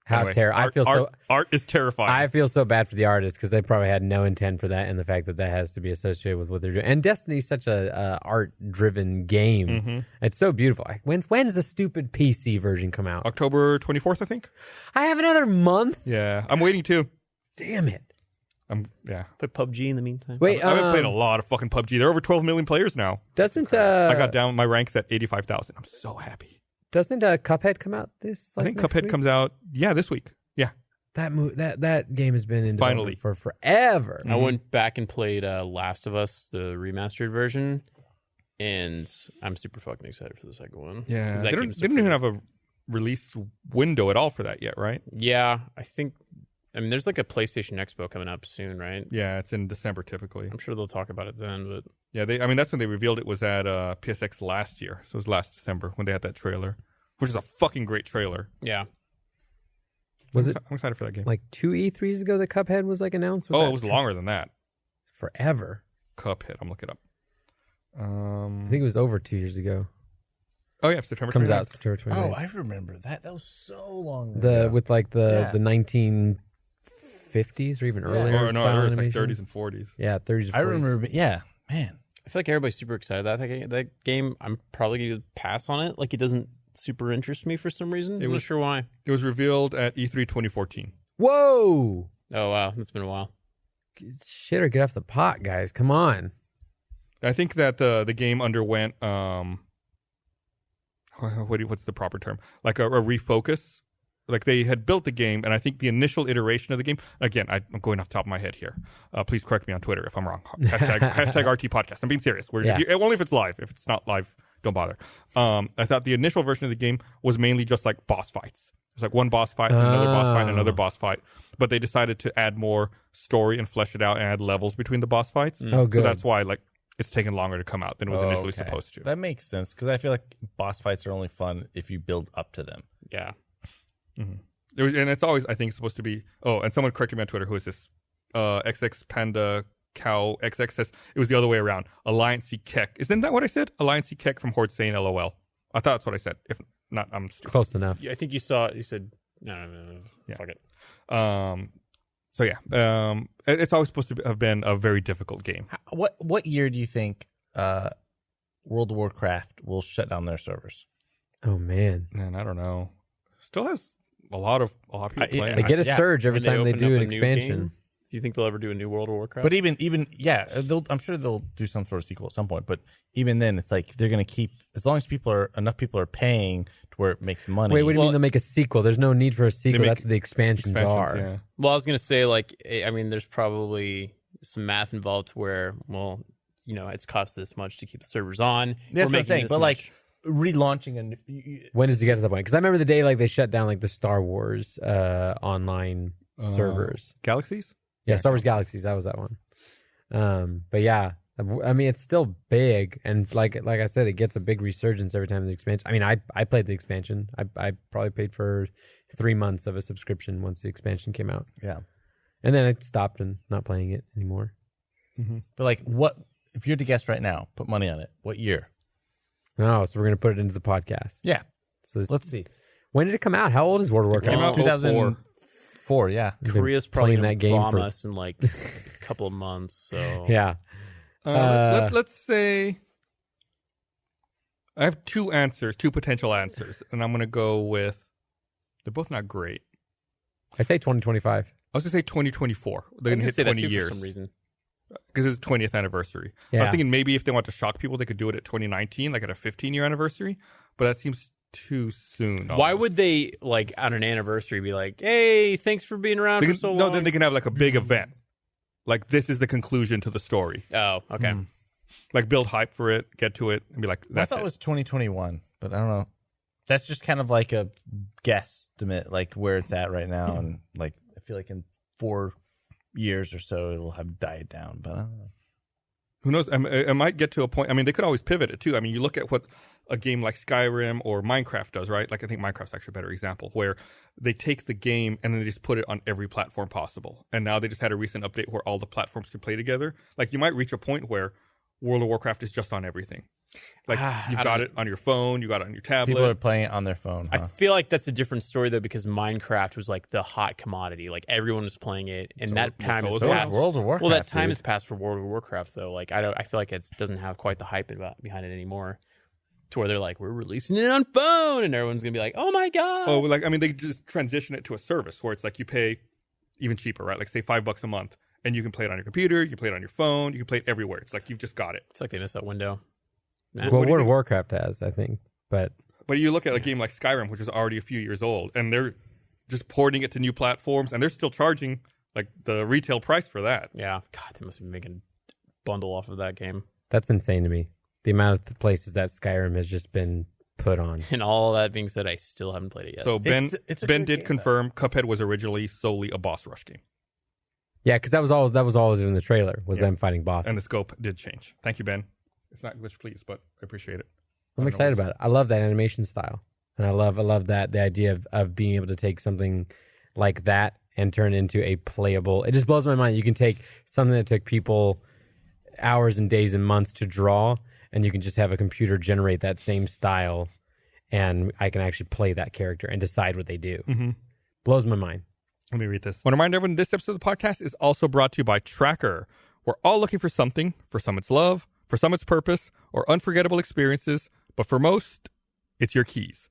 How Anyway, terrible! Art is terrifying. I feel so bad for the artists because they probably had no intent for that, and the fact that has to be associated with what they're doing. And Destiny's such a art-driven game; it's so beautiful. Like, when's the stupid PC version come out? October 24th, I think. I have another month. Yeah, I'm waiting too. Damn it! Put PUBG in the meantime. Wait, I've been playing a lot of fucking PUBG. There are over 12 million players now. Doesn't I got down my ranks at 85,000. I'm so happy. Doesn't Cuphead come out this? I think Cuphead comes out this week. Yeah, that game has been in finally development for forever. I went back and played Last of Us, the remastered version, and I'm super fucking excited for the second one. Yeah, they don't even have a release window at all for that yet, right? Yeah, I mean, there's like a PlayStation Expo coming up soon, right? Yeah, it's in December typically. I'm sure they'll talk about it then, but yeah, that's when they revealed it was at PSX last year. So it was last December when they had that trailer, which is a fucking great trailer. yeah. I'm excited for that game. Like 2 E3s ago that Cuphead was like announced? It was longer than that. Forever. Cuphead, I'm looking it up. I think it was over 2 years ago. Oh yeah, September 29th. Comes out September 29th. Oh, I remember that. That was so long ago. With like the 1950s or even earlier Or no, style it was like animation. 30s and 40s. Yeah, 30s and 40s. I remember, man. I feel like everybody's super excited about that game. I'm probably going to pass on it. Like, it doesn't super interest me for some reason. I'm not sure why. It was revealed at E3 2014. Whoa! Oh, wow. It's been a while. Shit, or get off the pot, guys. Come on. I think that the game underwent what's the proper term? Like a refocus. Like they had built the game, and I think the initial iteration of the game. Again, I'm going off the top of my head here. Please correct me on Twitter if I'm wrong. Hashtag RT Podcast. I'm being serious. Only if it's live. If it's not live, don't bother. I thought the initial version of the game was mainly just like boss fights. It's like one boss fight, another boss fight, another boss fight. But they decided to add more story and flesh it out and add levels between the boss fights. Oh, good. So that's why like it's taken longer to come out than it was initially supposed to. That makes sense because I feel like boss fights are only fun if you build up to them. Yeah. Mm-hmm. And it's always, I think, supposed to be. Oh, and someone corrected me on Twitter. Who is this? XX Panda Cow XX says it was the other way around. Alliance C Kek. Isn't that what I said? Alliance C Kek from Horde saying LOL. I thought that's what I said. If not, I'm stupid. Close enough. Yeah, I think you said no. Yeah. Fuck it. So yeah, it's always supposed to have been a very difficult game. What year do you think World of Warcraft will shut down their servers? Oh man, I don't know. Still has a lot of people playing. They get a surge every time they do an expansion. Do you think they'll ever do a new World of Warcraft? But even yeah, I'm sure they'll do some sort of sequel at some point. But even then, it's like they're going to keep, as long as enough people are paying to where it makes money. Wait, what do you mean they'll make a sequel? There's no need for a sequel. That's what the expansions are. Yeah. Well, I was going to say, like, I mean, there's probably some math involved where, well, it's cost this much to keep the servers on. That's what I'm saying. But like relaunching when does it get to the point? Because I remember the day like they shut down like the Star Wars online servers. Galaxies? Yeah, Star Wars Galaxies. That was that one. But yeah, I mean, it's still big, and like I said, it gets a big resurgence every time the expansion. I mean, I played the expansion. I probably paid for 3 months of a subscription once the expansion came out. Yeah, and then I stopped and not playing it anymore. Mm-hmm. But like, what if you had to guess right now? Put money on it. What year? Oh, so we're gonna put it into the podcast. Yeah. So let's see. When did it come out? How old is World of Warcraft? It came out 2004. Yeah. Korea's probably playing that game bomb for us in like a couple of months. So yeah. Let's say I have two potential answers, and I'm going to go with, they're both not great. I say 2025. I was going to say 2024. They're going to hit 20 years. For some reason. Because it's 20th anniversary. Yeah. I was thinking maybe if they want to shock people, they could do it at 2019, like at a 15-year anniversary, but that seems too soon. Why would they, like, on an anniversary be like, hey, thanks for being around for so long? No, then they can have like a big event. Like, this is the conclusion to the story. Oh, okay. Like, build hype for it, get to it, and be like, I thought it was 2021, but I don't know. That's just kind of like a guesstimate, like where it's at right now. And like, I feel like in 4 years or so, it'll have died down, but I don't know. Who knows? It might get to a point. I mean, they could always pivot it too. I mean, you look at what a game like Skyrim or Minecraft does, right? Like, I think Minecraft's actually a better example, where they take the game and then they just put it on every platform possible. And now they just had a recent update where all the platforms can play together. Like, you might reach a point where World of Warcraft is just on everything. Like, you've got it on your phone, you got it on your tablet. People are playing it on their phone. I feel like that's a different story though, because Minecraft was like the hot commodity. Like, everyone was playing it, and that time has passed. World of Warcraft. Well, that time has passed for World of Warcraft though. Like, I feel like it doesn't have quite the hype behind it anymore. To where they're like, we're releasing it on phone, and everyone's gonna be like, oh my god. Oh, like, I mean, they just transition it to a service where it's like you pay even cheaper, right? Like, say $5 a month, and you can play it on your computer, you can play it on your phone, you can play it everywhere. It's like you've just got it. I feel like they missed that window. Well, World of Warcraft has, I think, but you look at a game like Skyrim, which is already a few years old, and they're just porting it to new platforms, and they're still charging like the retail price for that. Yeah, God, they must be making a bundle off of that game. That's insane to me. The amount of places that Skyrim has just been put on. And all that being said, I still haven't played it yet. So Ben did game, confirm Cuphead was originally solely a boss rush game, Yeah, because that was always in the trailer, was them fighting bosses. and the scope did change. Thank you, Ben. It's not glitch please, but I appreciate it. I'm excited about it. I love that animation style, and I love that the idea of being able to take something like that and turn it into a playable. It just blows my mind. You can take something that took people hours and days and months to draw, and you can just have a computer generate that same style, and I can actually play that character and decide what they do. Mm-hmm. Blows my mind. Let me read this. I want to remind everyone this episode of the podcast is also brought to you by Tracker. We're all looking for something. For some, it's love. For some, it's purpose or unforgettable experiences. But for most, it's your keys.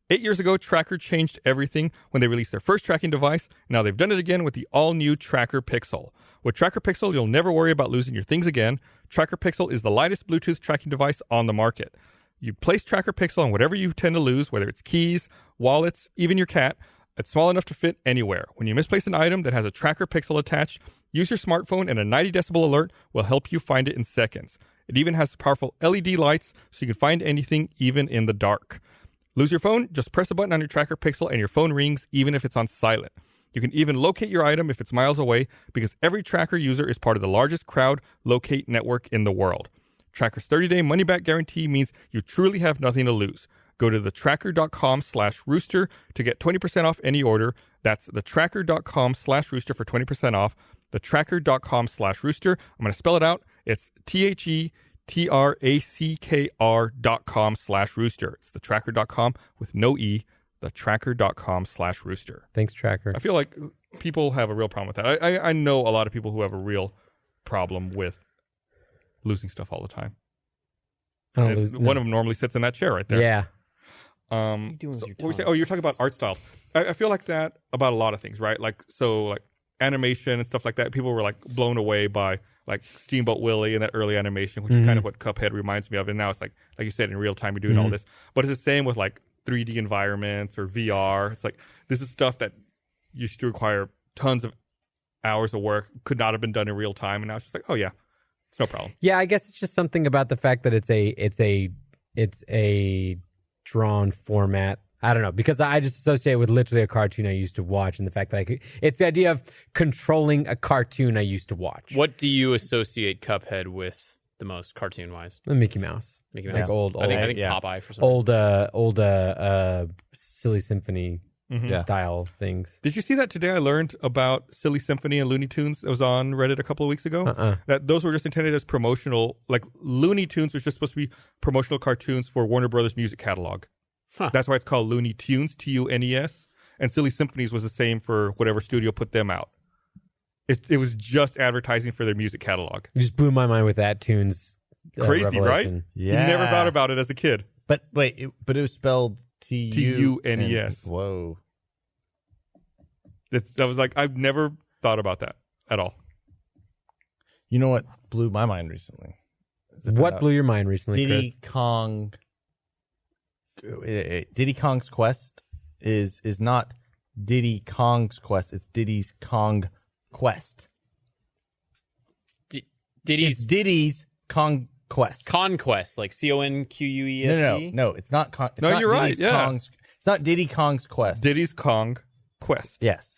8 years ago, Tracker changed everything when they released their first tracking device. Now they've done it again with the all-new Tracker Pixel. With Tracker Pixel, you'll never worry about losing your things again. Tracker Pixel is the lightest Bluetooth tracking device on the market. You place Tracker Pixel on whatever you tend to lose, whether it's keys, wallets, even your cat. It's small enough to fit anywhere. When you misplace an item that has a Tracker Pixel attached, use your smartphone and a 90 decibel alert will help you find it in seconds. It even has powerful LED lights so you can find anything even in the dark. Lose your phone? Just press a button on your Tracker Pixel and your phone rings even if it's on silent. You can even locate your item if it's miles away because every Tracker user is part of the largest crowd locate network in the world. Tracker's 30-day money-back guarantee means you truly have nothing to lose. Go to thetracker.com/rooster to get 20% off any order. That's thetracker.com/rooster for 20% off. Thetracker.com/rooster. I'm going to spell it out. It's TheTracker.com/rooster. It's thetracker.com with no E. Thetracker.com/rooster. Thanks, Tracker. I feel like people have a real problem with that. I know a lot of people who have a real problem with losing stuff all the time. I don't lose. One of them normally sits in that chair right there. Yeah. What we say? Oh, you're talking about art styles. I feel like that about a lot of things, right? Like, so, like animation and stuff like that, people were like blown away by like Steamboat Willie and that early animation, which is kind of what Cuphead reminds me of. And now it's like you said, in real time, you're doing all this. But it's the same with like 3D environments or VR. It's like this is stuff that used to require tons of hours of work, could not have been done in real time, and now it's just like, oh yeah, it's no problem. Yeah, I guess it's just something about the fact that it's a drawn format. I don't know, because I just associate with literally a cartoon I used to watch, and the fact that it's the idea of controlling a cartoon I used to watch. What do you associate Cuphead with the most, cartoon-wise? Mickey Mouse. Mickey Like Mouse. old I think yeah. Popeye for some reason. Old Silly Symphony style things. Did you see that today? I learned about Silly Symphony and Looney Tunes. It was on Reddit a couple of weeks ago. That those were just intended as promotional. Like Looney Tunes was just supposed to be promotional cartoons for Warner Brothers music catalog. That's why it's called Looney Tunes, Tunes. And Silly Symphonies was the same for whatever studio put them out. It was just advertising for their music catalog. You just blew my mind with that Tunes. Crazy, revelation. right? Yeah. You never thought about it as a kid. But wait, but it was spelled Tunes. Whoa. I was like, I've never thought about that at all. You know what blew my mind recently? What blew your mind recently, Diddy Chris? Kong. Diddy Kong's Quest is not Diddy Kong's Quest. It's Diddy's Kong Quest. Diddy's Kong Quest. Conquest, like Conquest. No. It's not. It's No, not you're right, Diddy's yeah. Kong's, it's not Diddy Kong's Quest. Diddy's Kong Quest. Yes.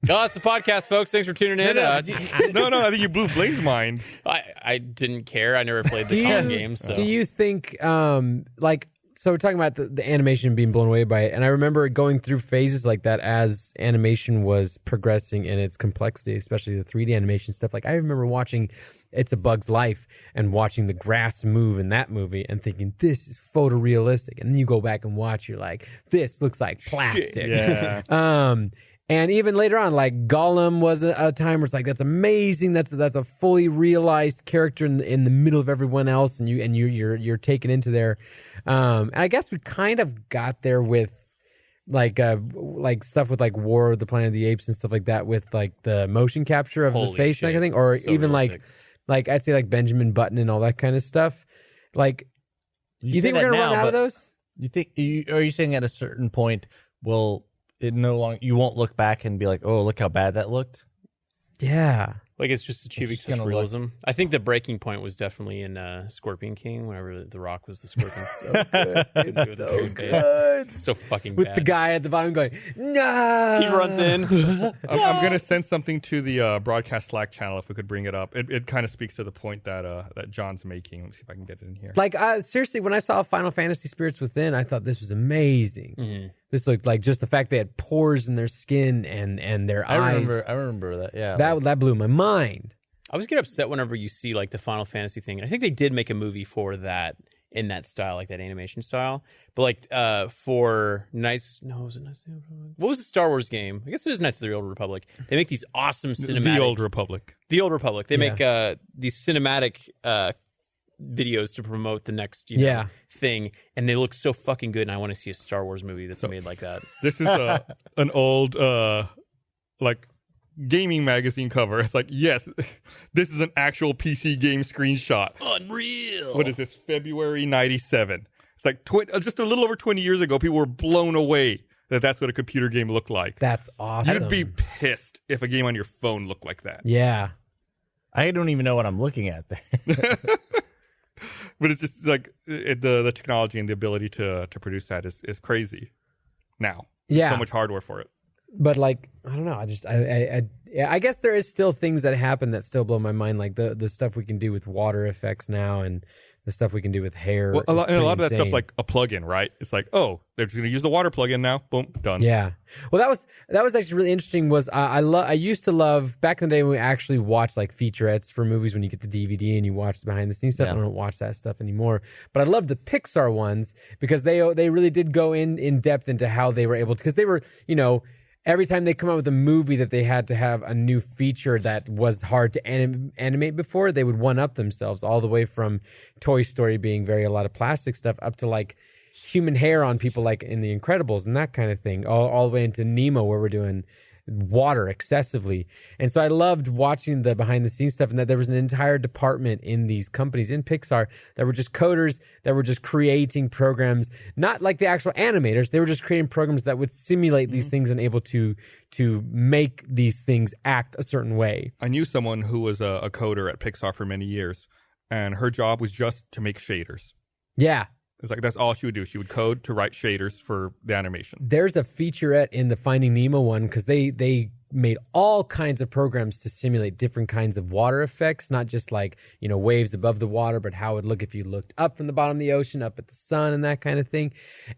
Oh, that's the podcast, folks. Thanks for tuning in. No, I think you blew Blaine's mind. I didn't care. I never played the Kong games. So. Do you think, so we're talking about the animation being blown away by it, and I remember going through phases like that as animation was progressing in its complexity, especially the 3D animation stuff. Like I remember watching It's a Bug's Life and watching the grass move in that movie and thinking, this is photorealistic. And then you go back and watch, you're like, this looks like plastic. Shit, yeah. And even later on, like Gollum was a time where it's like, that's amazing. That's a fully realized character in the middle of everyone else, and you're taken into there. And I guess we kind of got there with like stuff with like War of the Planet of the Apes and stuff like that, with like the motion capture of the face and everything, or So even realistic. like I'd say like Benjamin Button and all that kind of stuff. Like, you think we're gonna run out of those? You think? Are you saying at a certain point, you won't look back and be like, oh, look how bad that looked? Yeah. Like it's just achieving just such gonna realism. I think the breaking point was definitely in Scorpion King, whenever The Rock was the Scorpion. So fucking With bad. the guy at the bottom going, no. He runs in. I'm going to send something to the broadcast Slack channel if we could bring it up. It kind of speaks to the point that John's making. Let me see if I can get it in here. Like, seriously, when I saw Final Fantasy Spirits Within, I thought this was amazing. Mm-hmm. This looked like just the fact they had pores in their skin and their eyes. I remember that. Yeah. That blew my mind. I always get upset whenever you see like the Final Fantasy thing. And I think they did make a movie for that in that style, like that animation style. But like for was it Knights? What was the Star Wars game? I guess it is Knights of the Old Republic. They make these awesome cinematic. The Old Republic. The Old Republic. They make these cinematic videos to promote the next thing, and they look so fucking good. And I want to see a Star Wars movie that's made like that. This is an old like gaming magazine cover. It's like, yes, this is an actual PC game screenshot. Unreal. What is this? February 97. It's like just a little over 20 years ago, people were blown away that that's what a computer game looked like. That's awesome. You'd be pissed if a game on your phone looked like that. Yeah. I don't even know what I'm looking at there. But it's just like the technology and the ability to produce that is crazy now. Yeah. So much hardware for it. But like, I don't know. I guess there is still things that happen that still blow my mind, like the stuff we can do with water effects now, and the stuff we can do with hair. Well, a lot of that insane. stuff's like a plugin, right? It's like, oh, they're just going to use the water plugin now. Boom, done. Yeah. Well, that was actually really interesting. Was I used to love back in the day when we actually watched like featurettes for movies, when you get the DVD and you watch the behind the scenes stuff. Yeah. I don't watch that stuff anymore, but I love the Pixar ones because they really did go in depth into how they were able to, because they were, every time they come out with a movie that they had to have a new feature that was hard to animate before, they would one-up themselves, all the way from Toy Story being a lot of plastic stuff up to like human hair on people like in The Incredibles and that kind of thing, all the way into Nemo where we're doing water excessively. And so I loved watching the behind the scenes stuff, and that there was an entire department in these companies in Pixar that were just coders that were just creating programs, not like the actual animators. They were just creating programs that would simulate these things and able to make these things act a certain way. I knew someone who was a coder at Pixar for many years, and her job was just to make shaders. Yeah. It's like that's all she would do. She would code to write shaders for the animation. There's a featurette in the Finding Nemo one because they made all kinds of programs to simulate different kinds of water effects, not just like, waves above the water, but how it would look if you looked up from the bottom of the ocean, up at the sun and that kind of thing.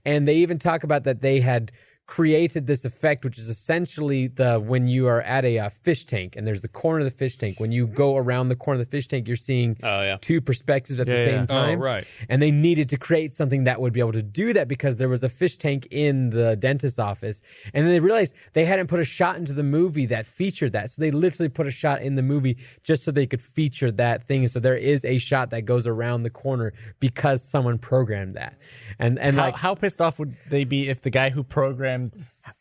And they even talk about that they had created this effect, which is essentially when you are at a fish tank and there's the corner of the fish tank. When you go around the corner of the fish tank, you're seeing two perspectives at the same time. Oh, right. And they needed to create something that would be able to do that because there was a fish tank in the dentist's office. And then they realized they hadn't put a shot into the movie that featured that. So they literally put a shot in the movie just so they could feature that thing. So there is a shot that goes around the corner because someone programmed that. And how pissed off would they be if the guy who programmed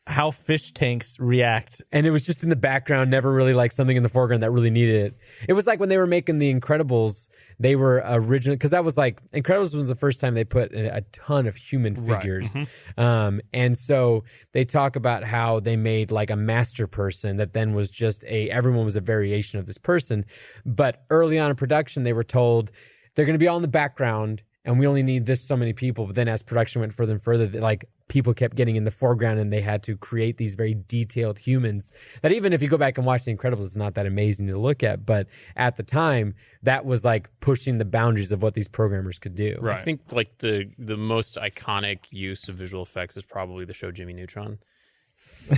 how fish tanks react, and it was just in the background, never really like something in the foreground that really needed it. It was like when they were making The Incredibles, they were original, because that was like, Incredibles was the first time they put a ton of human figures. Right. Mm-hmm. And so they talk about how they made like a master person that then was just everyone was a variation of this person. But early on in production, they were told they're going to be all in the background and we only need so many people. But then as production went further and further, like people kept getting in the foreground and they had to create these very detailed humans that even if you go back and watch The Incredibles, it's not that amazing to look at. But at the time, that was like pushing the boundaries of what these programmers could do. Right. I think like the most iconic use of visual effects is probably the show Jimmy Neutron.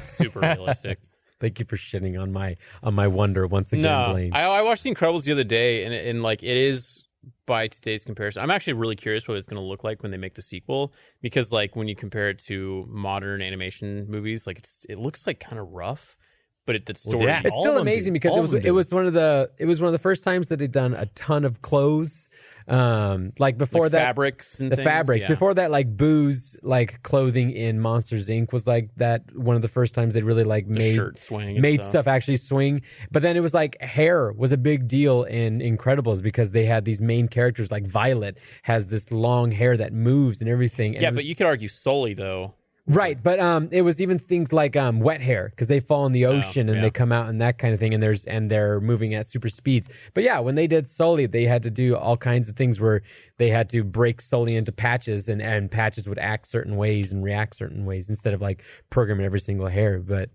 Super realistic. Thank you for shitting on my wonder once again, Blaine. I watched The Incredibles the other day and like it is, by today's comparison, I'm actually really curious what it's going to look like when they make the sequel, because like when you compare it to modern animation movies, like it looks like kind of rough, but the story, it's still amazing because it was one of the first times that they'd done a ton of clothes. Like before like that, fabrics and the things, fabrics before that, like Boo's like clothing in Monsters Inc. was like that one of the first times they really like made stuff actually swing. But then it was like hair was a big deal in Incredibles because they had these main characters like Violet has this long hair that moves and everything. And but you could argue Sully though. Right, but it was even things like wet hair because they fall in the ocean and they come out and that kind of thing, and they're moving at super speeds. But yeah, when they did Sully, they had to do all kinds of things where they had to break Sully into patches, and patches would act certain ways and react certain ways instead of like programming every single hair. But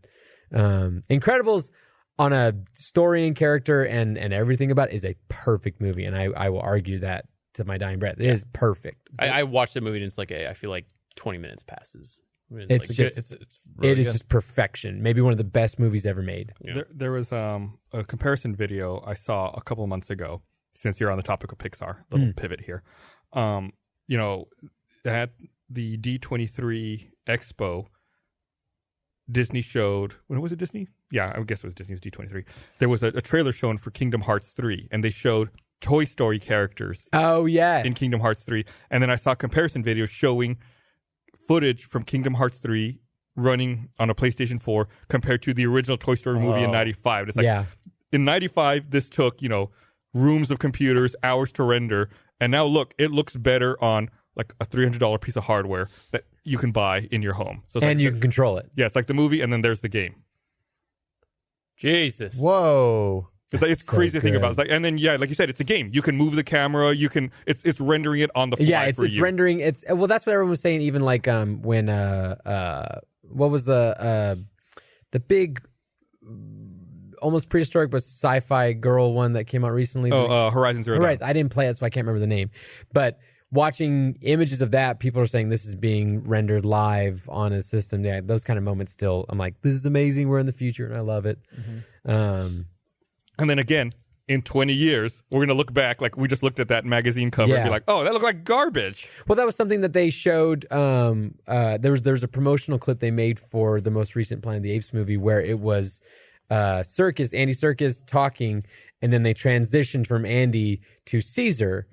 Incredibles on a story and character and everything about it is a perfect movie, and I will argue that to my dying breath. It is perfect. I watched the movie and it's like I feel like 20 minutes passes. It's really just perfection. Maybe one of the best movies ever made. Yeah. There was a comparison video I saw a couple months ago. Since you're on the topic of Pixar, little pivot here. At the D23 Expo, Disney showed. When was it Disney? Yeah, I guess it was Disney. It was D23. There was a trailer shown for Kingdom Hearts 3, and they showed Toy Story characters. Oh yeah, in Kingdom Hearts 3, and then I saw comparison videos showing footage from Kingdom Hearts 3 running on a PlayStation 4 compared to the original Toy Story movie in 95. It's like, in 95, this took, rooms of computers, hours to render. And now look, it looks better on like a $300 piece of hardware that you can buy in your home. So and you can control it. Yeah, it's like the movie and then there's the game. Jesus. Whoa. It's like, it's so crazy to think about. It's like, and then like you said, it's a game. You can move the camera. You can. It's rendering it on the fly. Yeah, it's rendering. That's what everyone was saying. Even like when what was the big almost prehistoric but sci-fi girl one that came out recently? Horizon Zero Dawn. I didn't play it, so I can't remember the name. But watching images of that, people are saying this is being rendered live on a system. Yeah, those kind of moments. Still, I'm like, this is amazing. We're in the future, and I love it. Mm-hmm. And then again, in 20 years, we're going to look back like we just looked at that magazine cover and be like, oh, that looked like garbage. Well, that was something that they showed. There's a promotional clip they made for the most recent Planet of the Apes movie where it was Andy Serkis talking, and then they transitioned from Andy to Caesar.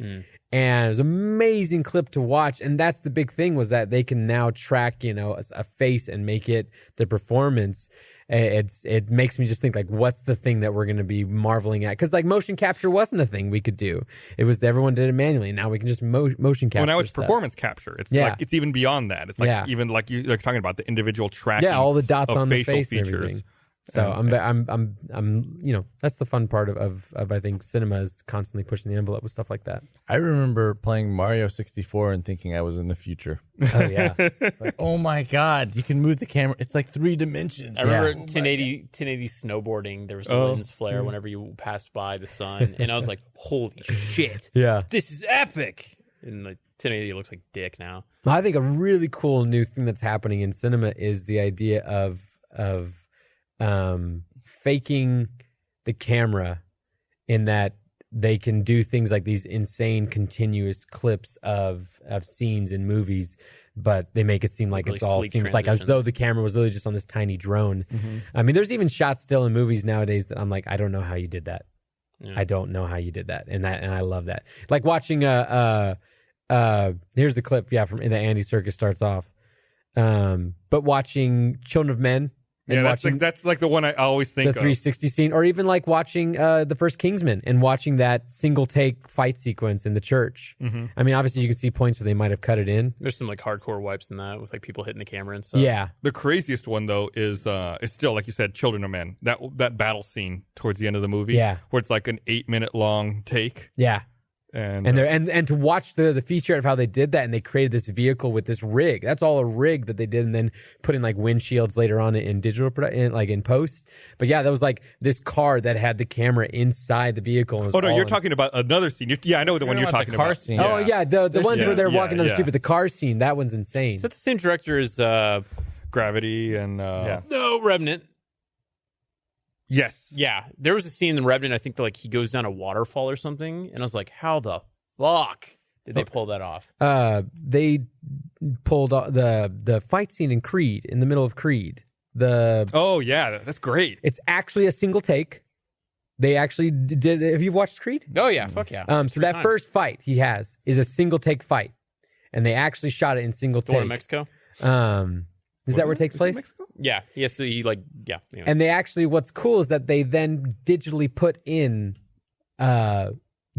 And it was an amazing clip to watch. And that's the big thing, was that they can now track, a face and make it the performance. It makes me just think, like, what's the thing that we're going to be marveling at? Because, like, motion capture wasn't a thing we could do. It was everyone did it manually. Now we can just motion capture. Well, now it's performance capture. It's like it's even beyond that. It's like even like you're talking about the individual tracking. Yeah, all the dots of on the face features. and everything. So I'm that's the fun part of I think cinema is constantly pushing the envelope with stuff like that. I remember playing Mario 64 and thinking I was in the future. Oh yeah, Like, oh my god, you can move the camera. It's like 3 dimensions. I remember 1080 snowboarding. There was the lens flare whenever you passed by the sun, and I was like, "Holy shit! yeah. This is epic!" And like 1080 looks like dick now. I think a really cool new thing that's happening in cinema is the idea of faking the camera, in that they can do things like these insane continuous clips of scenes in movies, but they make it seem like Really it's all sleek seems like as transitions. though the camera was literally just on this tiny drone. I mean, there's even shots still in movies nowadays that I'm like, I don't know how you did that. Yeah. I don't know how you did that, and I love that. Like watching here's the clip, from the Andy Serkis starts off, but watching Children of Men. And that's like the one I always think the of. 360 scene, or even like watching the first Kingsman and watching that single take fight sequence in the church. I mean, obviously you can see points where they might have cut it in. There's some like hardcore wipes in that with like people hitting the camera and stuff. Yeah, The craziest one though is still, like you said, Children of Men. That battle scene towards the end of the movie. Yeah. Where it's like an 8-minute long take. yeah. And And to watch the feature of how they did that, and they created this vehicle with this rig. That's all a rig that they did, and then put in like windshields later on in digital production, like in post. But yeah, that was like this car that had the camera inside the vehicle. And was oh no, all you're in- talking about another scene. Yeah, I know the one you're talking the car about. scene. Oh yeah, the ones where they're walking down the yeah. street, but the car scene, that one's insane. Is that the same director as Gravity and No, Revenant? yes. Yeah, there was a scene in The Revenant, I think, that like he goes down a waterfall or something, and I was like, how the fuck did they pull that off? They pulled the fight scene in Creed, in the middle of Creed. Oh yeah, that's great. It's actually a single take. They actually did. Have you watched Creed? Oh yeah, fuck yeah. So 3 that times. first fight he has is a single take fight, and they actually shot it in single The one in take. Mexico? Is that where it takes place? Yeah, yes. So he like anyway. And they actually, what's cool is that they then digitally put in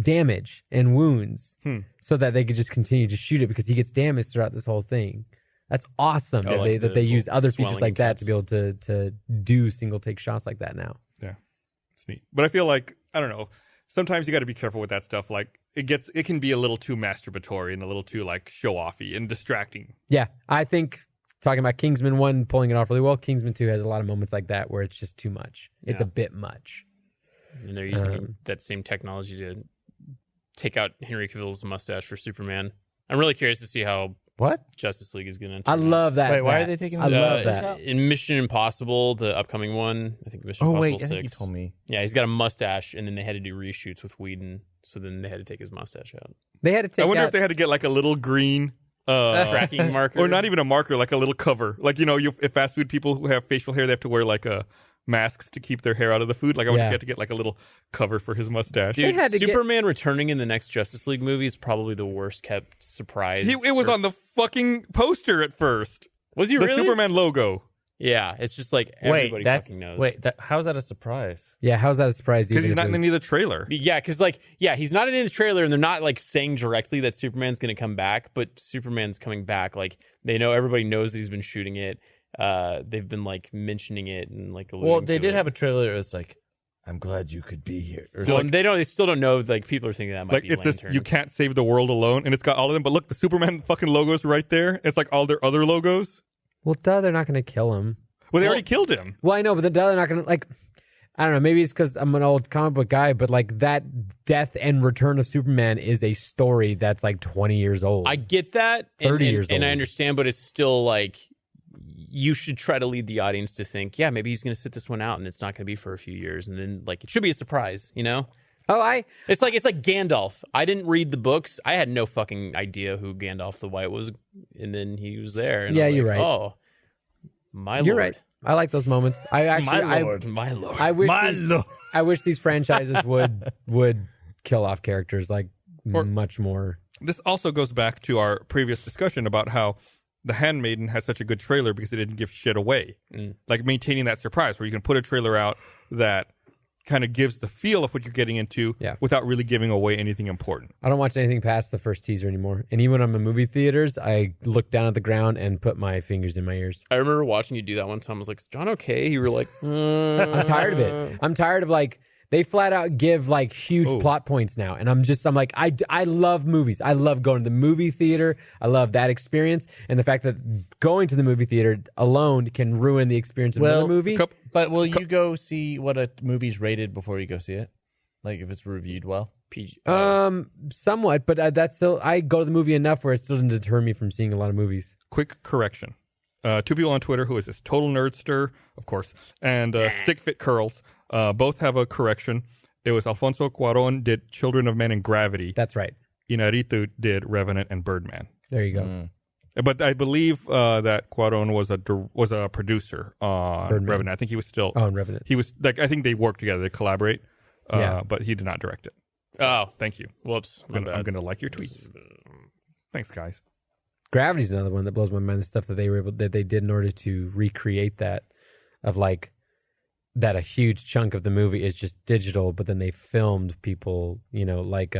damage and wounds so that they could just continue to shoot it, because he gets damaged throughout this whole thing. That's awesome that like they the use other features swelling like that cuts. to be able to do single take shots like that now. Yeah, it's neat. But I feel like, I don't know, sometimes you got to be careful with that stuff. Like it can be a little too masturbatory and a little too like show offy and distracting. Yeah, I think talking about Kingsman 1 pulling it off really well, Kingsman 2 has a lot of moments like that where it's just too much. It's a bit much. And they're using that same technology to take out Henry Cavill's mustache for Superman. I'm really curious to see how What? Justice League is going to. I love that. Wait, why Matt. are they taking I the- love that. In Mission Impossible, the upcoming one, I think Mission Oh Impossible wait, I 6. think you told me. Yeah, he's got a mustache, and then they had to do reshoots with Whedon, so then they had to take his mustache out. They had to take I wonder out, if they had to get like a little green Tracking marker, or not even a marker, like a little cover. Like, if fast food people who have facial hair, they have to wear like masks to keep their hair out of the food. Like, I wonder if you had to get like a little cover for his mustache. Dude, had to get- Superman returning in the next Justice League movie is probably the worst kept surprise. It was on the fucking poster at first. Was he The really? Superman logo. Yeah, it's just like everybody fucking knows. How's that a surprise? Yeah, how's that a surprise? Because even he's if not it in was- any of the trailer. Yeah, because he's not in the trailer, and they're not like saying directly that Superman's going to come back, but Superman's coming back. Like they know, everybody knows that he's been shooting it. They've been like mentioning it and like. Well, they did have a trailer. It's like, I'm glad you could be here. Or Well, like, they still don't know. Like people are thinking that might Like, be it's this, Lantern. you can't save the world alone, and it's got all of them. But look, the Superman fucking logo's right there. It's like all their other logos. Well, duh, they're not going to kill him. Well, they already killed him. Well, I know, but the duh, they're not going to, like, I don't know, maybe it's because I'm an old comic book guy, but like that death and return of Superman is a story that's like 20 years old. I get that, 30 years and I old. understand, but it's still like you should try to lead the audience to think, yeah, maybe he's going to sit this one out, and it's not going to be for a few years, and then like it should be a surprise, you know? It's like Gandalf. I didn't read the books. I had no fucking idea who Gandalf the White was, and then he was there. And Yeah, I was you're like, right. Oh, my You're lord. right. I like those moments. I actually, My lord. I wish My this, lord. I wish these franchises would kill off characters like much more. This also goes back to our previous discussion about how The Handmaiden has such a good trailer because it didn't give shit away. Like maintaining that surprise where you can put a trailer out that kind of gives the feel of what you're getting into without really giving away anything important. I don't watch anything past the first teaser anymore. And even when I'm in movie theaters, I look down at the ground and put my fingers in my ears. I remember watching you do that one time. I was like, is John okay? You were like, I'm tired of it. I'm tired of like, they flat out give like huge plot points now. And I'm like, I love movies. I love going to the movie theater. I love that experience. And the fact that going to the movie theater alone can ruin the experience of another movie. But will you go see what a movie's rated before you go see it? Like if it's reviewed well? PG. Somewhat, but that's still, I go to the movie enough where it still doesn't deter me from seeing a lot of movies. Quick correction. 2 people on Twitter, who is this? Total Nerdster, of course, and Sick Fit Curls, both have a correction. It was Alfonso Cuarón did Children of Men and Gravity. That's right. Inarritu did Revenant and Birdman. There you go. But I believe that Cuarón was a producer on Revenant. I think he was still on Revenant. He was like, I think they work together, they collaborate. But he did not direct it. Oh, thank you. Whoops. I'm going to like your tweets. Thanks, guys. Gravity's another one that blows my mind. The stuff that they did in order to recreate that, of like that a huge chunk of the movie is just digital, but then they filmed people, like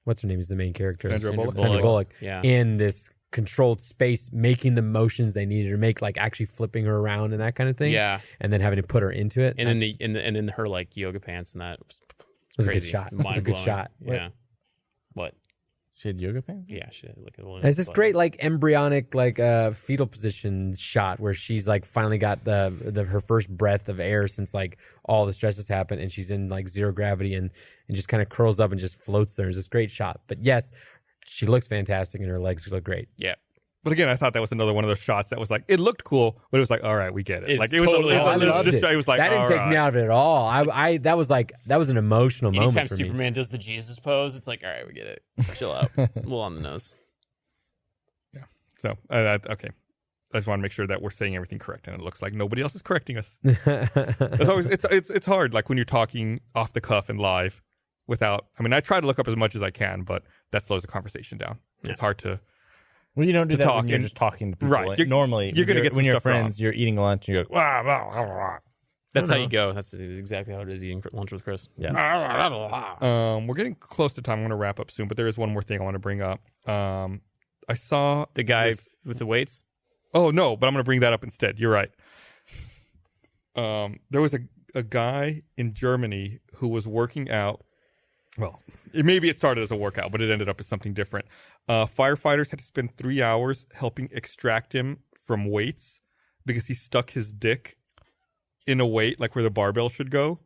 what's her name is the main character, Sandra Bullock, yeah, in this controlled space, making the motions they needed to make, like actually flipping her around and that kind of thing. Yeah, and then having to put her into it, and then her like yoga pants and that was a good shot. It was a good shot. Yeah. What? She had yoga pants? Yeah, she had like a little. It's this great like embryonic like fetal position shot where she's like finally got her first breath of air since like all the stress has happened, and she's in like zero gravity and just kind of curls up and just floats there. It's this great shot. But yes, she looks fantastic and her legs look great. Yeah. But again, I thought that was another one of those shots that was like, it looked cool, but it was like, all right, we get it. It's like it was totally I loved it. It was like, that didn't take me out of it at all. That was an emotional moment for Anytime Superman does the Jesus pose, it's like, all right, we get it. Chill out. A little on the nose. Yeah. So okay, I just want to make sure that we're saying everything correct, and it looks like nobody else is correcting us. It's always it's hard, like when you're talking off the cuff and live, without. I mean, I try to look up as much as I can, but that slows the conversation down. Yeah. It's hard to. Well, you don't do that when you're just talking to people. Right. Like, normally, you're going to get when you're stuff friends, wrong. You're eating lunch, and you go, wah, wah, wah, wah. That's how you go. That's exactly how it is eating lunch with Chris. Yeah. We're getting close to time. I'm going to wrap up soon, but there is one more thing I want to bring up. I saw the guy with the weights. Oh no, but I'm going to bring that up instead. You're right. There was a guy in Germany who was working out. Well, maybe it started as a workout, but it ended up as something different. Firefighters had to spend 3 hours helping extract him from weights because he stuck his dick in a weight, like where the barbell should go.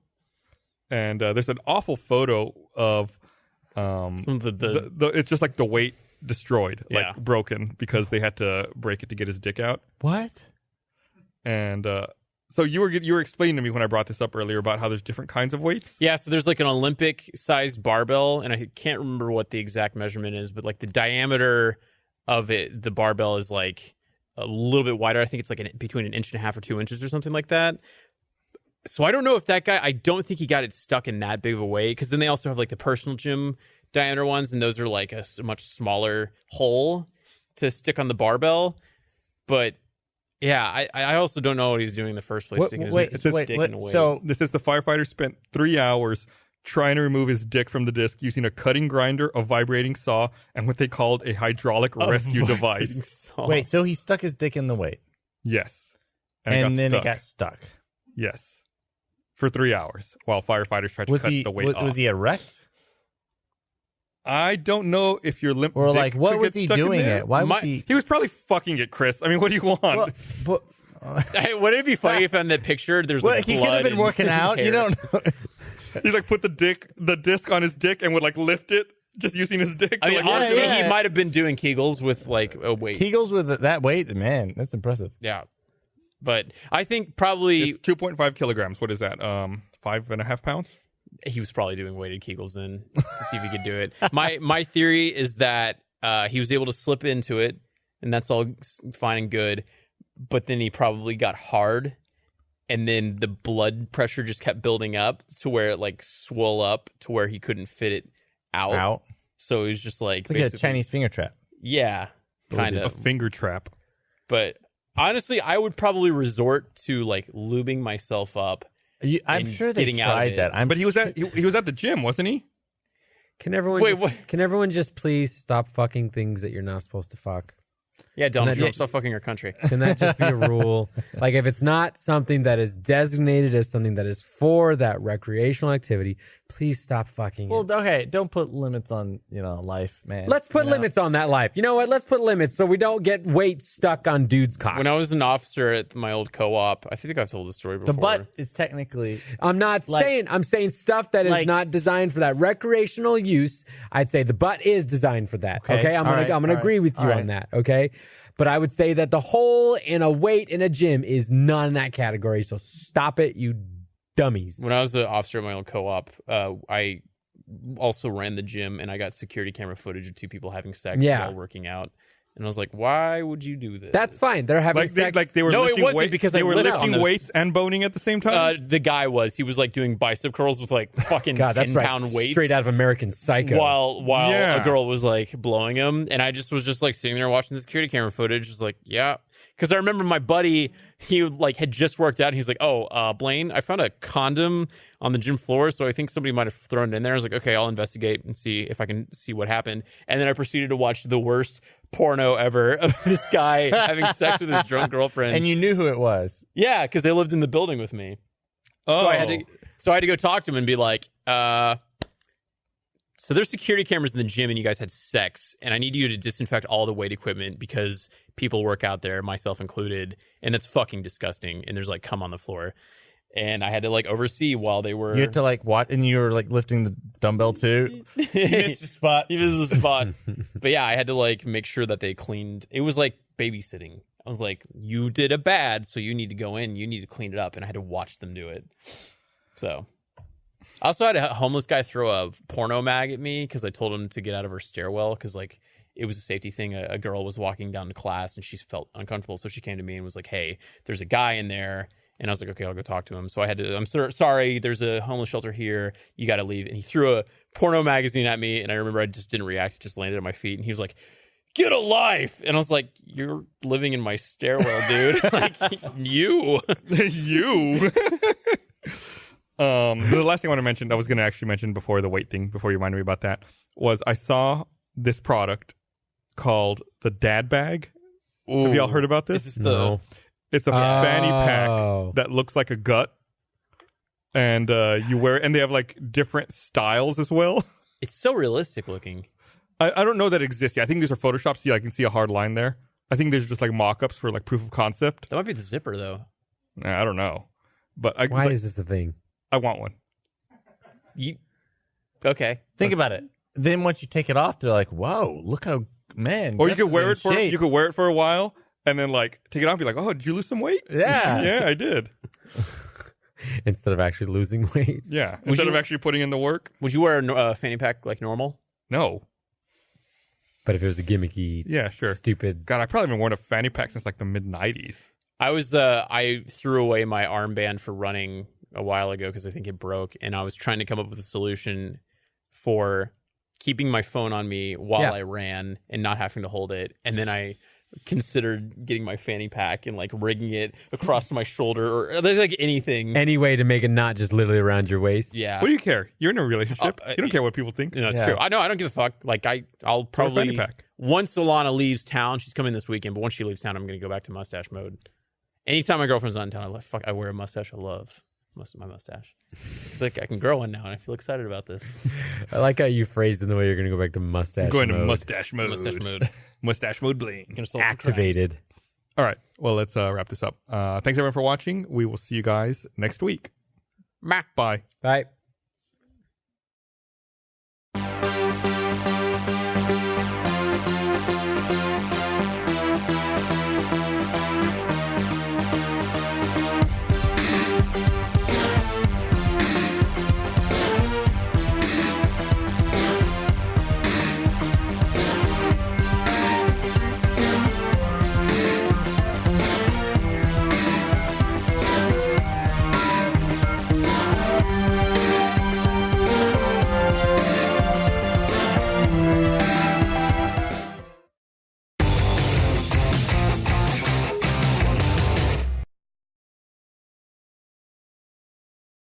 And there's an awful photo of it's just like the weight destroyed, like broken, because they had to break it to get his dick out. What? And so you were explaining to me when I brought this up earlier about how there's different kinds of weights. Yeah, so there's like an Olympic-sized barbell, and I can't remember what the exact measurement is, but like the diameter of it, the barbell is like a little bit wider. I think it's like between 1.5 inches or 2 inches or something like that. So I don't know if that guy, I don't think he got it stuck in that big of a weight, because then they also have like the personal gym diameter ones, and those are like a much smaller hole to stick on the barbell. But yeah, I also don't know what he's doing in the first place. So this is the firefighter spent 3 hours trying to remove his dick from the disc using a cutting grinder, a vibrating saw, and what they called a hydraulic rescue device. Saw. Wait, so he stuck his dick in the weight? Yes. And then it got stuck? Yes. For 3 hours while firefighters tried to cut the weight off. Was he erect? I don't know if you're limp. Or like, what was he doing it? Why was he? He was probably fucking it, Chris. I mean, what do you want? Well, but, wouldn't it be funny if in that picture there's like he could have been working out. Hair. You don't know. He like put the disc on his dick and would like lift it just using his dick. I mean, honestly, he might have been doing Kegels with like a weight. Kegels with that weight, man, that's impressive. Yeah, but I think probably it's 2.5 kilograms. What is that? 5.5 pounds. He was probably doing weighted Kegels then to see if he could do it. My theory is that he was able to slip into it, and that's all fine and good. But then he probably got hard, and then the blood pressure just kept building up to where it like swelled up to where he couldn't fit it out. So it was just like it's like a Chinese finger trap. Yeah, kind of a finger trap. But honestly, I would probably resort to like lubing myself up. I'm sure they tried that. But he was at the gym, wasn't he? Can everyone just please stop fucking things that you're not supposed to fuck? Yeah, Donald Trump, stop fucking our country. Can that just be a rule? Like, if it's not something that is designated as something that is for that recreational activity, please stop fucking it. Well, okay, don't put limits on, life, man. Let's put limits on that life. You know what? Let's put limits so we don't get weight stuck on dudes' cocks. When I was an officer at my old co-op, I think I've told this story before. The butt is technically... I'm saying stuff that is not designed for that recreational use. I'd say the butt is designed for that. Okay? I'm gonna agree with you on that. Okay? But I would say that the hole in a weight in a gym is not in that category. So stop it, you dummies. When I was an officer at my old co-op, I also ran the gym, and I got security camera footage of two people having sex while working out. And I was like, why would you do this? That's fine. They're having sex. They were no, lifting it wasn't because they were lifting weights and boning at the same time? The guy was. He was like doing bicep curls with like fucking 10-pound weights. Straight out of American Psycho. While a girl was like blowing him. And I just was just like sitting there watching the security camera footage. Just like, yeah. Because I remember my buddy, he like had just worked out. And he's like, Blaine, I found a condom on the gym floor. So I think somebody might have thrown it in there. I was like, okay, I'll investigate and see if I can see what happened. And then I proceeded to watch the worst porno ever of this guy having sex with his drunk girlfriend. And you knew who it was. Yeah, because they lived in the building with me. Oh. So I had to go talk to him and be like, so there's security cameras in the gym and you guys had sex, and I need you to disinfect all the weight equipment because people work out there, myself included, and that's fucking disgusting. And there's like cum on the floor. And I had to like oversee while they were. You had to like watch, and you were like lifting the dumbbell too. You missed the spot. You missed the spot. But yeah, I had to like make sure that they cleaned. It was like babysitting. I was like, you did a bad, so you need to go in. You need to clean it up, and I had to watch them do it. So, I also had a homeless guy throw a porno mag at me because I told him to get out of her stairwell because like it was a safety thing. A girl was walking down to class and she felt uncomfortable, so she came to me and was like, "Hey, there's a guy in there." And I was like, okay, I'll go talk to him. So I had to, I'm sorry, there's a homeless shelter here. You got to leave. And he threw a porno magazine at me. And I remember I just didn't react. It just landed at my feet. And he was like, get a life. And I was like, you're living in my stairwell, dude. Like, you. You. The last thing I want to mention, I was going to actually mention before the weight thing, before you reminded me about that, was I saw this product called the Dad Bag. Ooh. Have y'all heard about this? Is this No. It's a fanny pack that looks like a gut, and you wear it, and they have like different styles as well. It's so realistic looking. I don't know that it exists yet. I think these are photoshopped. See, I can see a hard line there. I think there's just like mock-ups for like proof of concept. That might be the zipper though. I don't know, but why is this a thing? I want one. Okay? Think about it. Then once you take it off, they're like, "Whoa, look how man!" Or you could wear it for a while. And then, like, take it off and be like, oh, did you lose some weight? Yeah. Yeah, I did. Instead of actually losing weight? Yeah. Instead of actually putting in the work? Would you wear a fanny pack like normal? No. But if it was a gimmicky, stupid... God, I probably haven't worn a fanny pack since, like, the mid-90s. I threw away my armband for running a while ago because I think it broke. And I was trying to come up with a solution for keeping my phone on me while I ran and not having to hold it. And then I considered getting my fanny pack and like rigging it across my shoulder or there's like any way to make it not just literally around your waist. Yeah. What do you care? You're in a relationship. You don't care what people think. No, it's true. I don't give a fuck. Like I'll probably fanny pack. Once Alana leaves town, she's coming this weekend, but once she leaves town, I'm going to go back to mustache mode. Anytime my girlfriend's not in town, I wear a mustache. I love my mustache. It's like I can grow one now, and I feel excited about this. I like how you phrased in the way you're going to go back to mustache mode. Going to mustache mode. Mustache mode. Mustache mode bling. Activated. All right. Well, let's wrap this up. Thanks, everyone, for watching. We will see you guys next week. Bye. Bye. Bye.